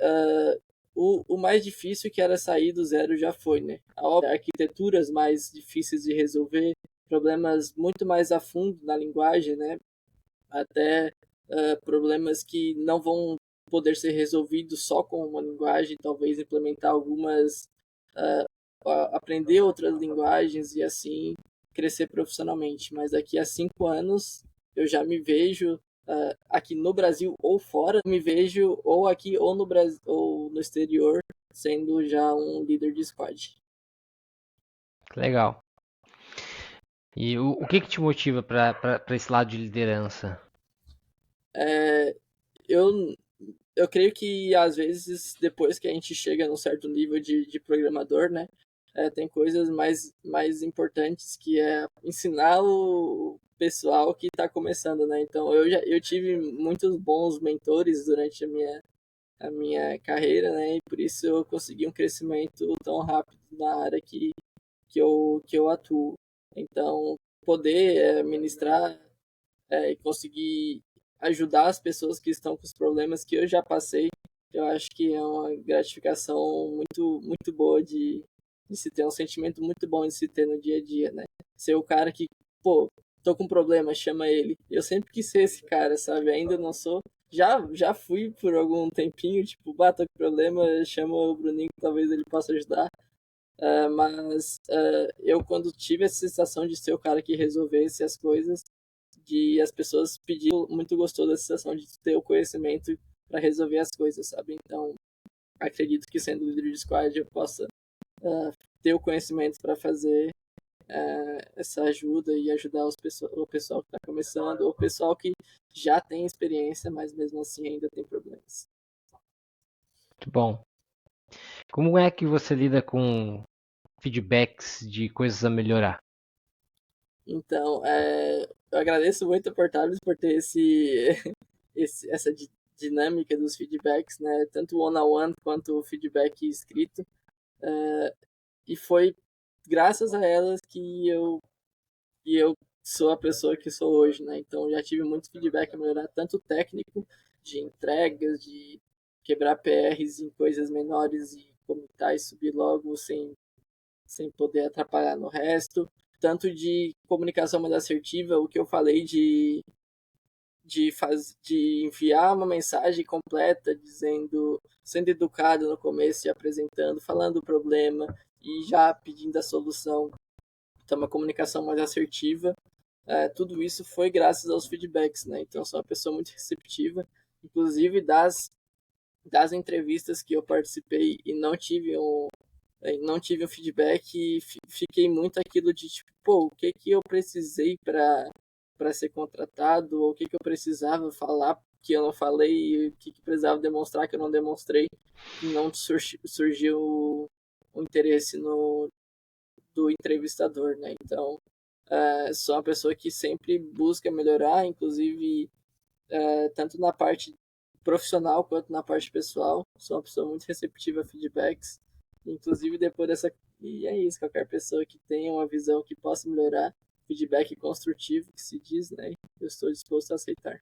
o mais difícil que era sair do zero já foi, né? Arquiteturas mais difíceis de resolver, problemas muito mais a fundo na linguagem, né? Até problemas que não vão poder ser resolvidos só com uma linguagem, talvez implementar algumas, aprender outras linguagens e assim crescer profissionalmente. Mas daqui a 5 anos eu já me vejo aqui no Brasil ou fora, me vejo ou aqui ou no Brasil ou no exterior sendo já um líder de squad. Legal. E o que te motiva para esse lado de liderança? É, eu eu creio que às vezes depois que a gente chega num certo nível de programador, né, tem coisas mais importantes que é ensinar o pessoal que está começando, né? Então eu tive muitos bons mentores durante a minha carreira, né? E por isso eu consegui um crescimento tão rápido na área que eu atuo. Então, poder ministrar e conseguir ajudar as pessoas que estão com os problemas que eu já passei, eu acho que é uma gratificação muito boa de se ter, um sentimento muito bom de se ter no dia a dia, né? Ser o cara que, pô, tô com problema, chama ele. Eu sempre quis ser esse cara, sabe? Ainda não sou. Já fui por algum tempinho, tipo, tô com problema, chama o Bruninho que talvez ele possa ajudar. Mas eu, quando tive essa sensação de ser o cara que resolvesse as coisas, de as pessoas pediam, muito gostou da sensação de ter o conhecimento para resolver as coisas, sabe? Então, acredito que sendo líder de squad eu possa ter o conhecimento para fazer essa ajuda e ajudar o pessoal que está começando, ou o pessoal que já tem experiência, mas mesmo assim ainda tem problemas. Muito bom. Como é que você lida com feedbacks de coisas a melhorar? Então, eu agradeço muito a Portables por ter essa dinâmica dos feedbacks, né? Tanto one-on-one quanto o feedback escrito. E foi graças a elas que eu sou a pessoa que sou hoje, né? Então, já tive muito feedback a melhorar, tanto técnico, de entregas, de quebrar PRs em coisas menores e comitar e subir logo sem poder atrapalhar no resto, tanto de comunicação mais assertiva, o que eu falei de enviar uma mensagem completa, sendo educado no começo e apresentando, falando o problema e já pedindo a solução. ter uma comunicação mais assertiva. Tudo isso foi graças aos feedbacks, né? Então, eu sou uma pessoa muito receptiva, inclusive das entrevistas que eu participei e não tive um feedback e fiquei muito aquilo de tipo, pô, o que que eu precisei para ser contratado, ou o que que eu precisava falar que eu não falei, e o que que precisava demonstrar que eu não demonstrei, que não surgiu o interesse do entrevistador, né? Então, sou uma pessoa que sempre busca melhorar, inclusive tanto na parte profissional quanto na parte pessoal. Sou uma pessoa muito receptiva a feedbacks. Inclusive, depois dessa. E é isso, qualquer pessoa que tenha uma visão que possa melhorar, feedback construtivo, que se diz, né? Eu estou disposto a aceitar.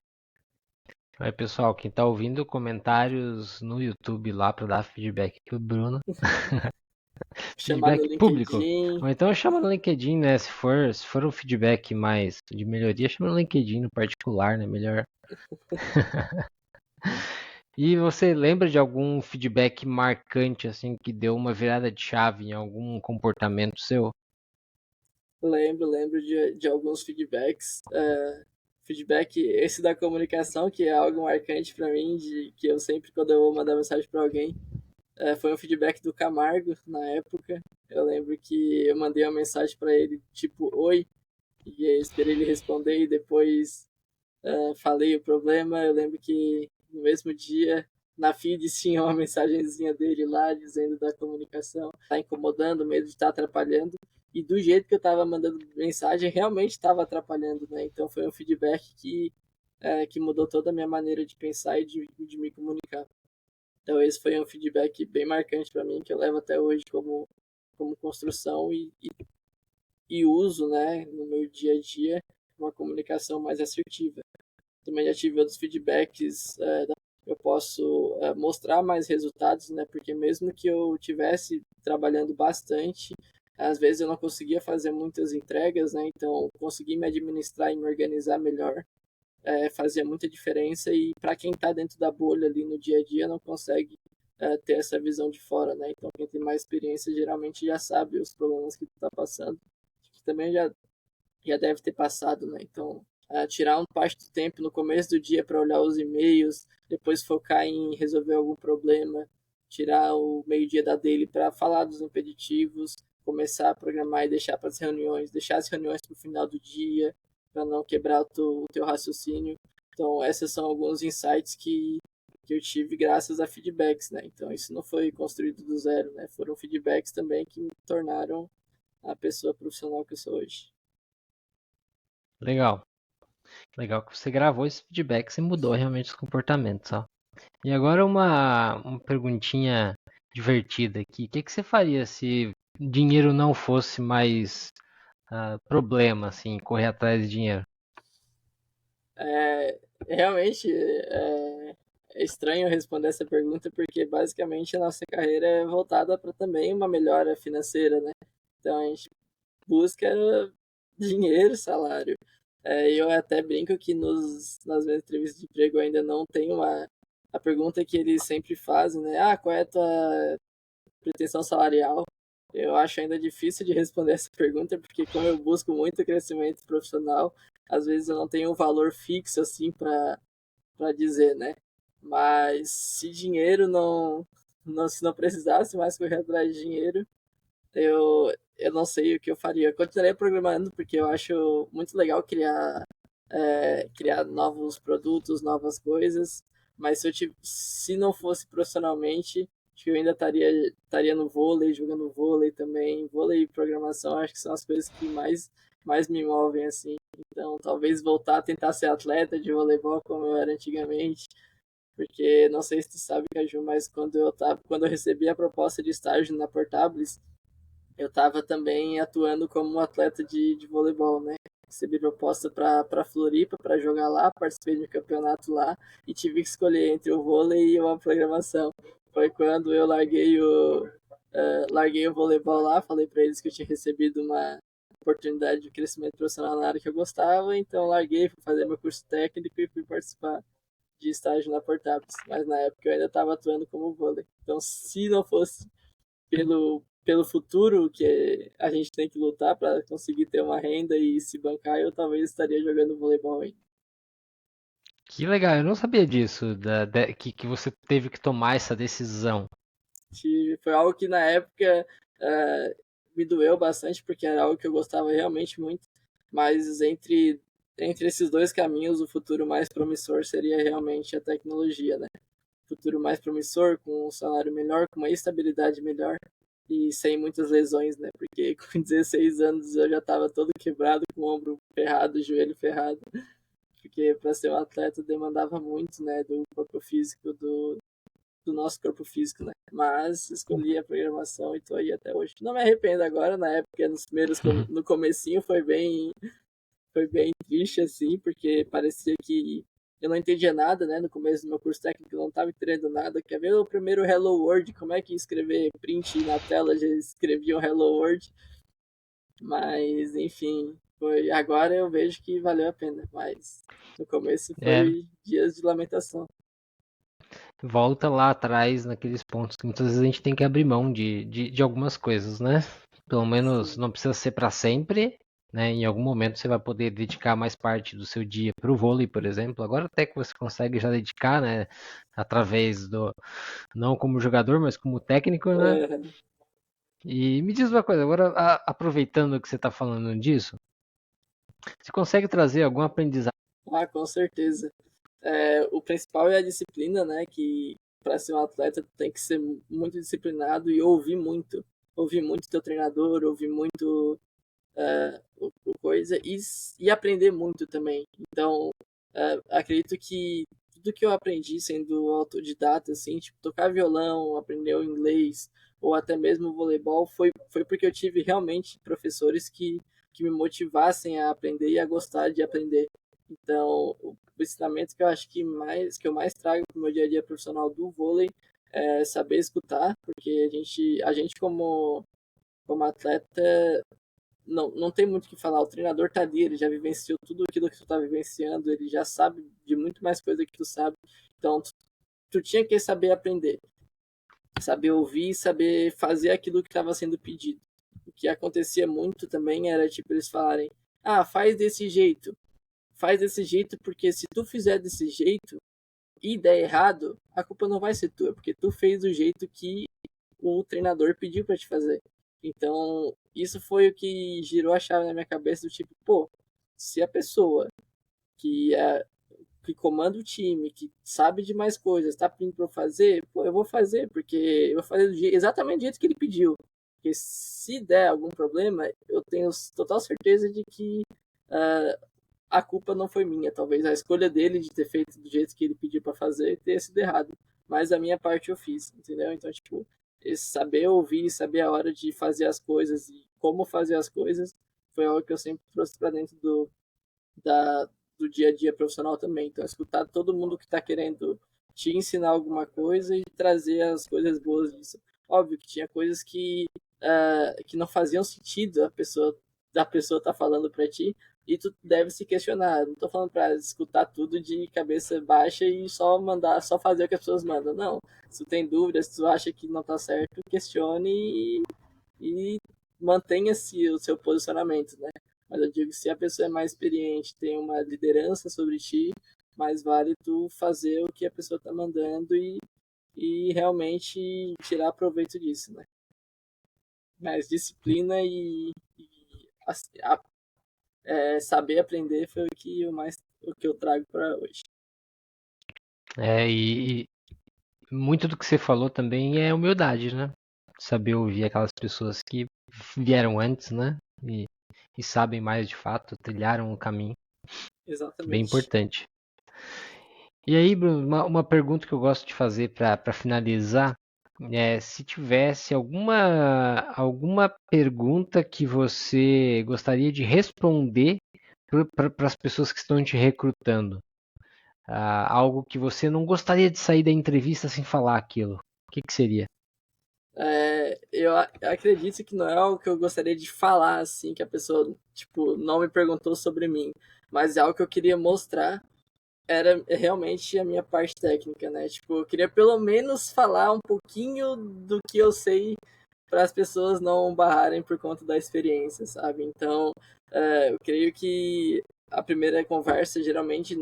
Aí, pessoal, quem tá ouvindo, comentários no YouTube lá para dar feedback pro Bruno. Chamar no Feedback público. LinkedIn. Ou então chama no LinkedIn, né? Se for um feedback mais de melhoria, chama no LinkedIn, no particular, né? Melhor. E você lembra de algum feedback marcante, assim, que deu uma virada de chave em algum comportamento seu? Lembro de alguns feedbacks. Feedback esse da comunicação, que é algo marcante para mim, de que eu sempre, quando eu vou mandar mensagem para alguém, foi um feedback do Camargo na época. Eu lembro que eu mandei uma mensagem para ele, tipo, oi, e aí esperei ele responder e depois falei o problema. Eu lembro que no mesmo dia, na feed, tinha uma mensagenzinha dele lá, dizendo da comunicação, tá incomodando, medo de estar atrapalhando. E do jeito que eu estava mandando mensagem, realmente estava atrapalhando, né? Então foi um feedback que mudou toda a minha maneira de pensar e de me comunicar. Então esse foi um feedback bem marcante para mim, que eu levo até hoje como construção e uso, né, no meu dia a dia, uma comunicação mais assertiva. Também já tive outros feedbacks, eu posso mostrar mais resultados, né, porque mesmo que eu tivesse trabalhando bastante, às vezes eu não conseguia fazer muitas entregas, né, então conseguir me administrar e me organizar melhor fazia muita diferença, e para quem está dentro da bolha ali no dia a dia não consegue ter essa visão de fora, né? Então quem tem mais experiência geralmente já sabe os problemas que tu está passando, que também já deve ter passado, né? Então tirar um parte do tempo no começo do dia para olhar os e-mails, depois focar em resolver algum problema, tirar o meio-dia da daily para falar dos impeditivos, começar a programar e deixar para as reuniões, deixar as reuniões para o final do dia, para não quebrar o teu raciocínio. Então, esses são alguns insights que eu tive graças a feedbacks, né? Então, isso não foi construído do zero, né? Foram feedbacks também que me tornaram a pessoa profissional que eu sou hoje. Legal. Legal que você gravou esse feedback e mudou realmente os comportamentos, ó. E agora uma perguntinha divertida aqui. O que que você faria se dinheiro não fosse mais problema, assim, correr atrás de dinheiro? Realmente é estranho responder essa pergunta, porque basicamente a nossa carreira é voltada para também uma melhora financeira, né? Então a gente busca dinheiro, salário. Eu até brinco que nas minhas entrevistas de emprego eu ainda não tenho a pergunta que eles sempre fazem, né? Ah, qual é a tua pretensão salarial? Eu acho ainda difícil de responder essa pergunta, porque como eu busco muito crescimento profissional, às vezes eu não tenho um valor fixo assim para dizer, né? Mas se dinheiro se não precisasse mais correr atrás de dinheiro, eu não sei o que eu faria. Eu continuaria programando porque eu acho muito legal criar novos produtos, novas coisas. Mas se não fosse profissionalmente, acho que eu ainda estaria no vôlei, jogando vôlei também. Vôlei e programação, acho que são as coisas que mais me movem, assim. Então, talvez voltar a tentar ser atleta de voleibol como eu era antigamente, porque não sei se tu sabe, Caju, mas quando eu recebi a proposta de estágio na Portables, eu estava também atuando como um atleta de voleibol, né? Recebi proposta para Floripa para jogar lá, participei de um campeonato lá e tive que escolher entre o vôlei e uma programação. Foi quando eu larguei o voleibol lá, falei para eles que eu tinha recebido uma oportunidade de crescimento profissional na área que eu gostava, então larguei, fui fazer meu curso técnico e fui participar de estágio na Portables. Mas na época eu ainda estava atuando como vôlei. Então, se não fosse pelo pelo futuro que a gente tem que lutar para conseguir ter uma renda e se bancar, eu talvez estaria jogando voleibol ainda. Que legal, eu não sabia disso, que você teve que tomar essa decisão. Foi algo que na época me doeu bastante, porque era algo que eu gostava realmente muito, mas entre esses dois caminhos, o futuro mais promissor seria realmente a tecnologia, né? Futuro mais promissor, com um salário melhor, com uma estabilidade melhor e sem muitas lesões, né? Porque com 16 anos eu já estava todo quebrado, com o ombro ferrado, o joelho ferrado, porque para ser um atleta demandava muito, né, do corpo físico, do nosso corpo físico, né? Mas escolhi a programação e tô aí até hoje. Não me arrependo agora, na época, no comecinho foi bem triste, assim, porque parecia que eu não entendia nada, né? No começo do meu curso técnico eu não estava entendendo nada. Quer ver o primeiro Hello World? Como é que escrever print na tela? Já escrevia um Hello World. Mas, enfim, agora eu vejo que valeu a pena. Mas no começo É, foi dias de lamentação. volta lá atrás naqueles pontos que muitas vezes a gente tem que abrir mão de algumas coisas, né? Pelo menos Sim. não precisa ser para sempre, né? Em algum momento você vai poder dedicar mais parte do seu dia para o vôlei, por exemplo. Agora até que você consegue já dedicar, né? Através do, não como jogador, mas como técnico, né? É, E me diz uma coisa, agora aproveitando que você está falando disso, você consegue trazer algum aprendizado? com certeza. O principal é a disciplina, né? Que para ser um atleta tu tem que ser muito disciplinado e ouvir muito. Ouvir muito teu treinador, ouvir muito o coisa e aprender muito também. Então, acredito que tudo que eu aprendi sendo autodidata, assim, tipo, tocar violão, aprender o inglês, ou até mesmo voleibol, foi porque eu tive realmente professores que me motivassem a aprender e a gostar de aprender. Então, o ensinamento que eu acho que eu mais trago para o meu dia a dia profissional do vôlei é saber escutar, porque a gente como atleta não tem muito o que falar. O treinador tá ali, ele já vivenciou tudo aquilo que tu tá vivenciando, ele já sabe de muito mais coisa que tu sabe. Então, tu tinha que saber aprender, saber ouvir, saber fazer aquilo que estava sendo pedido. O que acontecia muito também era, tipo, eles falarem, faz desse jeito, porque se tu fizer desse jeito e der errado, a culpa não vai ser tua, porque tu fez do jeito que o treinador pediu para te fazer. Então, isso foi o que girou a chave na minha cabeça do tipo, pô, se a pessoa que é que comanda o time, que sabe de mais coisas, está pedindo para eu fazer, pô, eu vou fazer, porque eu vou fazer exatamente do jeito que ele pediu. Porque se der algum problema, eu tenho total certeza de que a culpa não foi minha. Talvez a escolha dele de ter feito do jeito que ele pediu para fazer tenha sido errado. Mas a minha parte eu fiz, entendeu? Então, tipo, esse saber ouvir, saber a hora de fazer as coisas e como fazer as coisas foi algo que eu sempre trouxe para dentro da, do dia a dia profissional também. Então, escutar todo mundo que está querendo te ensinar alguma coisa e trazer as coisas boas disso. Óbvio que tinha coisas que não faziam sentido da pessoa tá falando para ti e tu deve se questionar. Não tô falando para escutar tudo de cabeça baixa e só fazer o que as pessoas mandam. Não. Se tu tem dúvidas, se tu acha que não tá certo, questione e mantenha-se o seu posicionamento, né? Mas eu digo, se a pessoa é mais experiente, tem uma liderança sobre ti, mais vale tu fazer o que a pessoa está mandando e realmente tirar proveito disso, né? Mas disciplina saber aprender foi o que eu trago para hoje. E muito do que você falou também é humildade, né? Saber ouvir aquelas pessoas que vieram antes, né? E sabem mais de fato, trilharam um caminho bem Exatamente. importante. E aí, Bruno, uma pergunta que eu gosto de fazer para finalizar é se tivesse alguma pergunta que você gostaria de responder para as pessoas que estão te recrutando. Algo que você não gostaria de sair da entrevista sem falar aquilo. O que seria? Eu acredito que não é algo que eu gostaria de falar, assim, que a pessoa, tipo, não me perguntou sobre mim, mas é algo que eu queria mostrar era realmente a minha parte técnica, né? Tipo, eu queria pelo menos falar um pouquinho do que eu sei para as pessoas não barrarem por conta da experiência, sabe? Então, eu creio que a primeira conversa geralmente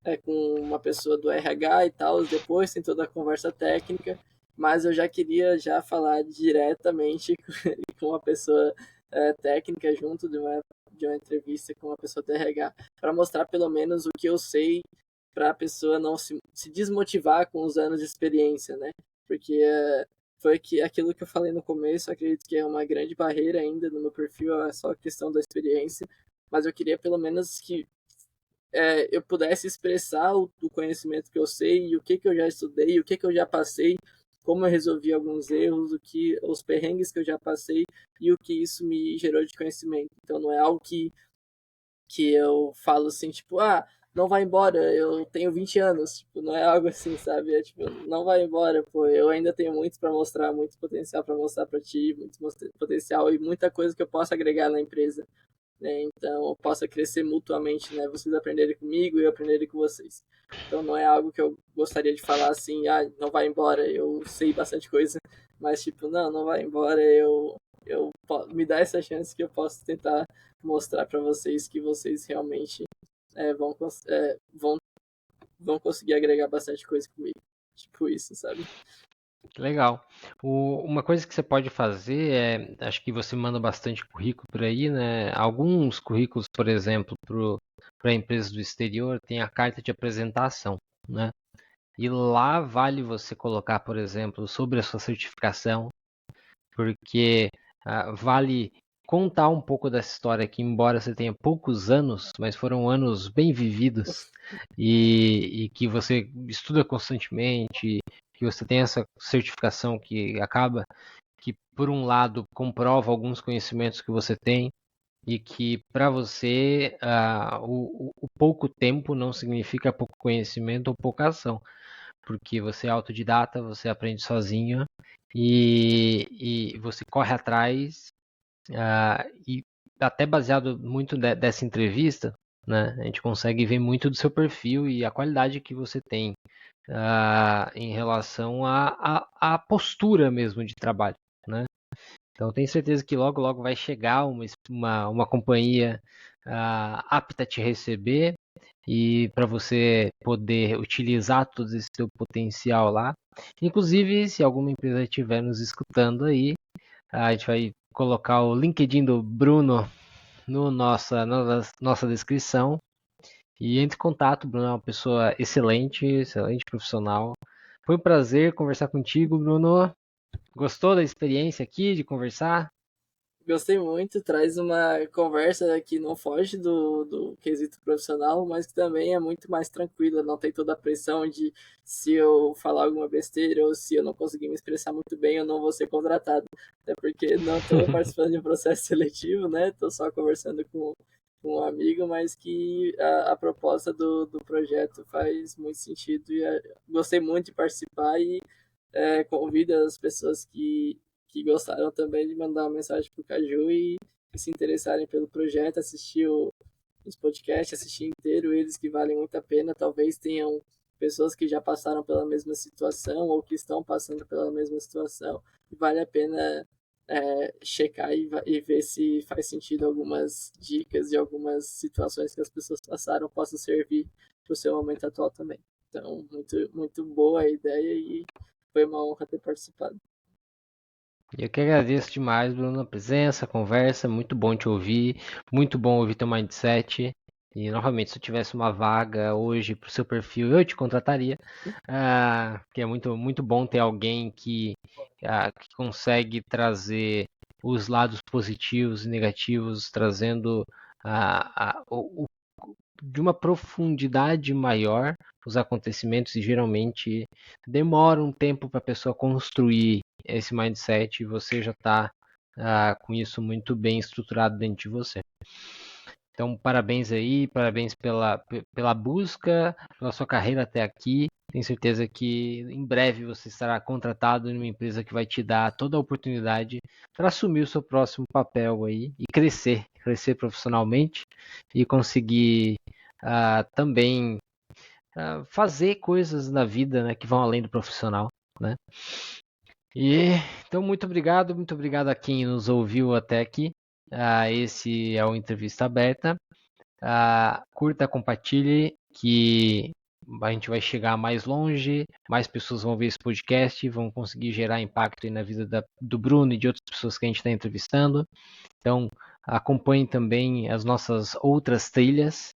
é com uma pessoa do RH e tal, depois tem toda a conversa técnica, mas eu já queria já falar diretamente com uma pessoa técnica junto de uma entrevista com uma pessoa do RH, para mostrar pelo menos o que eu sei, para a pessoa não se desmotivar com os anos de experiência, né? Porque foi aquilo que eu falei no começo, acredito que é uma grande barreira ainda no meu perfil, é só a questão da experiência, mas eu queria pelo menos que eu pudesse expressar o conhecimento que eu sei, o que eu já estudei, o que eu já passei, como eu resolvi alguns erros, os perrengues que eu já passei e o que isso me gerou de conhecimento. Então não é algo que eu falo assim, tipo, não vai embora, eu tenho 20 anos, tipo, não é algo assim, sabe? É tipo, não vai embora, pô, eu ainda tenho muito para mostrar, muito potencial para mostrar para ti, muito potencial e muita coisa que eu posso agregar na empresa, né? Então, possa crescer mutuamente, né? Vocês aprenderem comigo e eu aprenderem com vocês. Então, não é algo que eu gostaria de falar assim, não vai embora, eu sei bastante coisa, mas tipo, não vai embora, me dá essa chance que eu posso tentar mostrar para vocês que vocês realmente vão conseguir agregar bastante coisa comigo. Tipo isso, sabe? Legal. Uma coisa que você pode fazer acho que você manda bastante currículo por aí, né? Alguns currículos, por exemplo, para empresas do exterior, tem a carta de apresentação, né? E lá vale você colocar, por exemplo, sobre a sua certificação, porque vale contar um pouco dessa história que, embora você tenha poucos anos, mas foram anos bem vividos e que você estuda constantemente, que você tem essa certificação que acaba que, por um lado, comprova alguns conhecimentos que você tem e que para você o pouco tempo não significa pouco conhecimento ou pouca ação, porque você é autodidata, você aprende sozinho e você corre atrás e até baseado muito dessa entrevista, né, a gente consegue ver muito do seu perfil e a qualidade que você tem em relação à postura mesmo de trabalho, né? Então tenho certeza que logo logo vai chegar uma companhia apta a te receber e para você poder utilizar todo esse seu potencial lá. Inclusive, se alguma empresa estiver nos escutando aí, a gente vai colocar o LinkedIn do Bruno no na nossa descrição. E entre em contato, Bruno é uma pessoa excelente, excelente profissional. Foi um prazer conversar contigo, Bruno. Gostou da experiência aqui de conversar? Gostei muito, traz uma conversa que não foge do quesito profissional, mas que também é muito mais tranquila, não tem toda a pressão de se eu falar alguma besteira ou se eu não conseguir me expressar muito bem, eu não vou ser contratado. Até porque não estou participando de um processo seletivo, né? Estou só conversando com um amigo, mas que a proposta do projeto faz muito sentido e gostei muito de participar e convido as pessoas que gostaram também de mandar uma mensagem pro Caju e se interessarem pelo projeto, assistir os podcasts, assistir inteiro, eles que valem muito a pena. Talvez tenham pessoas que já passaram pela mesma situação ou que estão passando pela mesma situação. E vale a pena checar e ver se faz sentido algumas dicas e algumas situações que as pessoas passaram possam servir para o seu momento atual também. Então, muito, muito boa a ideia e foi uma honra ter participado. Eu que agradeço demais, Bruno, a presença, a conversa, muito bom te ouvir, muito bom ouvir teu mindset. E novamente, se eu tivesse uma vaga hoje para o seu perfil, eu te contrataria, que é muito, muito bom ter alguém que consegue trazer os lados positivos e negativos, trazendo de uma profundidade maior os acontecimentos e geralmente demora um tempo para a pessoa construir esse mindset e você já está com isso muito bem estruturado dentro de você. Então, parabéns aí, parabéns pela busca, pela sua carreira até aqui. Tenho certeza que em breve você estará contratado em uma empresa que vai te dar toda a oportunidade para assumir o seu próximo papel aí e crescer profissionalmente e conseguir também fazer coisas na vida, né, que vão além do profissional, né? E então muito obrigado a quem nos ouviu até aqui. Esse é o Entrevista Aberta. Curta, compartilhe, que a gente vai chegar mais longe, mais pessoas vão ver esse podcast, vão conseguir gerar impacto aí na vida do Bruno e de outras pessoas que a gente está entrevistando. Então, acompanhe também as nossas outras trilhas.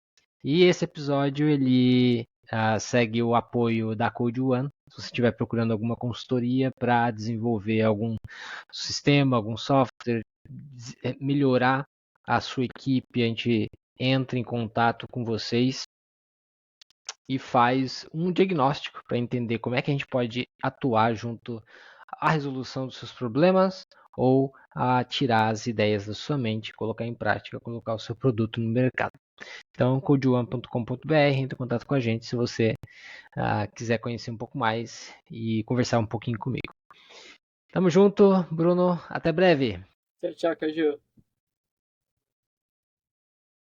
E esse episódio ele segue o apoio da Code One. Se você estiver procurando alguma consultoria para desenvolver algum sistema, algum software, melhorar a sua equipe, a gente entra em contato com vocês e faz um diagnóstico para entender como é que a gente pode atuar junto à resolução dos seus problemas ou a tirar as ideias da sua mente, colocar em prática, colocar o seu produto no mercado. Então, codeone.com.br, entre em contato com a gente se você quiser conhecer um pouco mais e conversar um pouquinho comigo. Tamo junto, Bruno. Até breve. Tchau, tchau, Caju.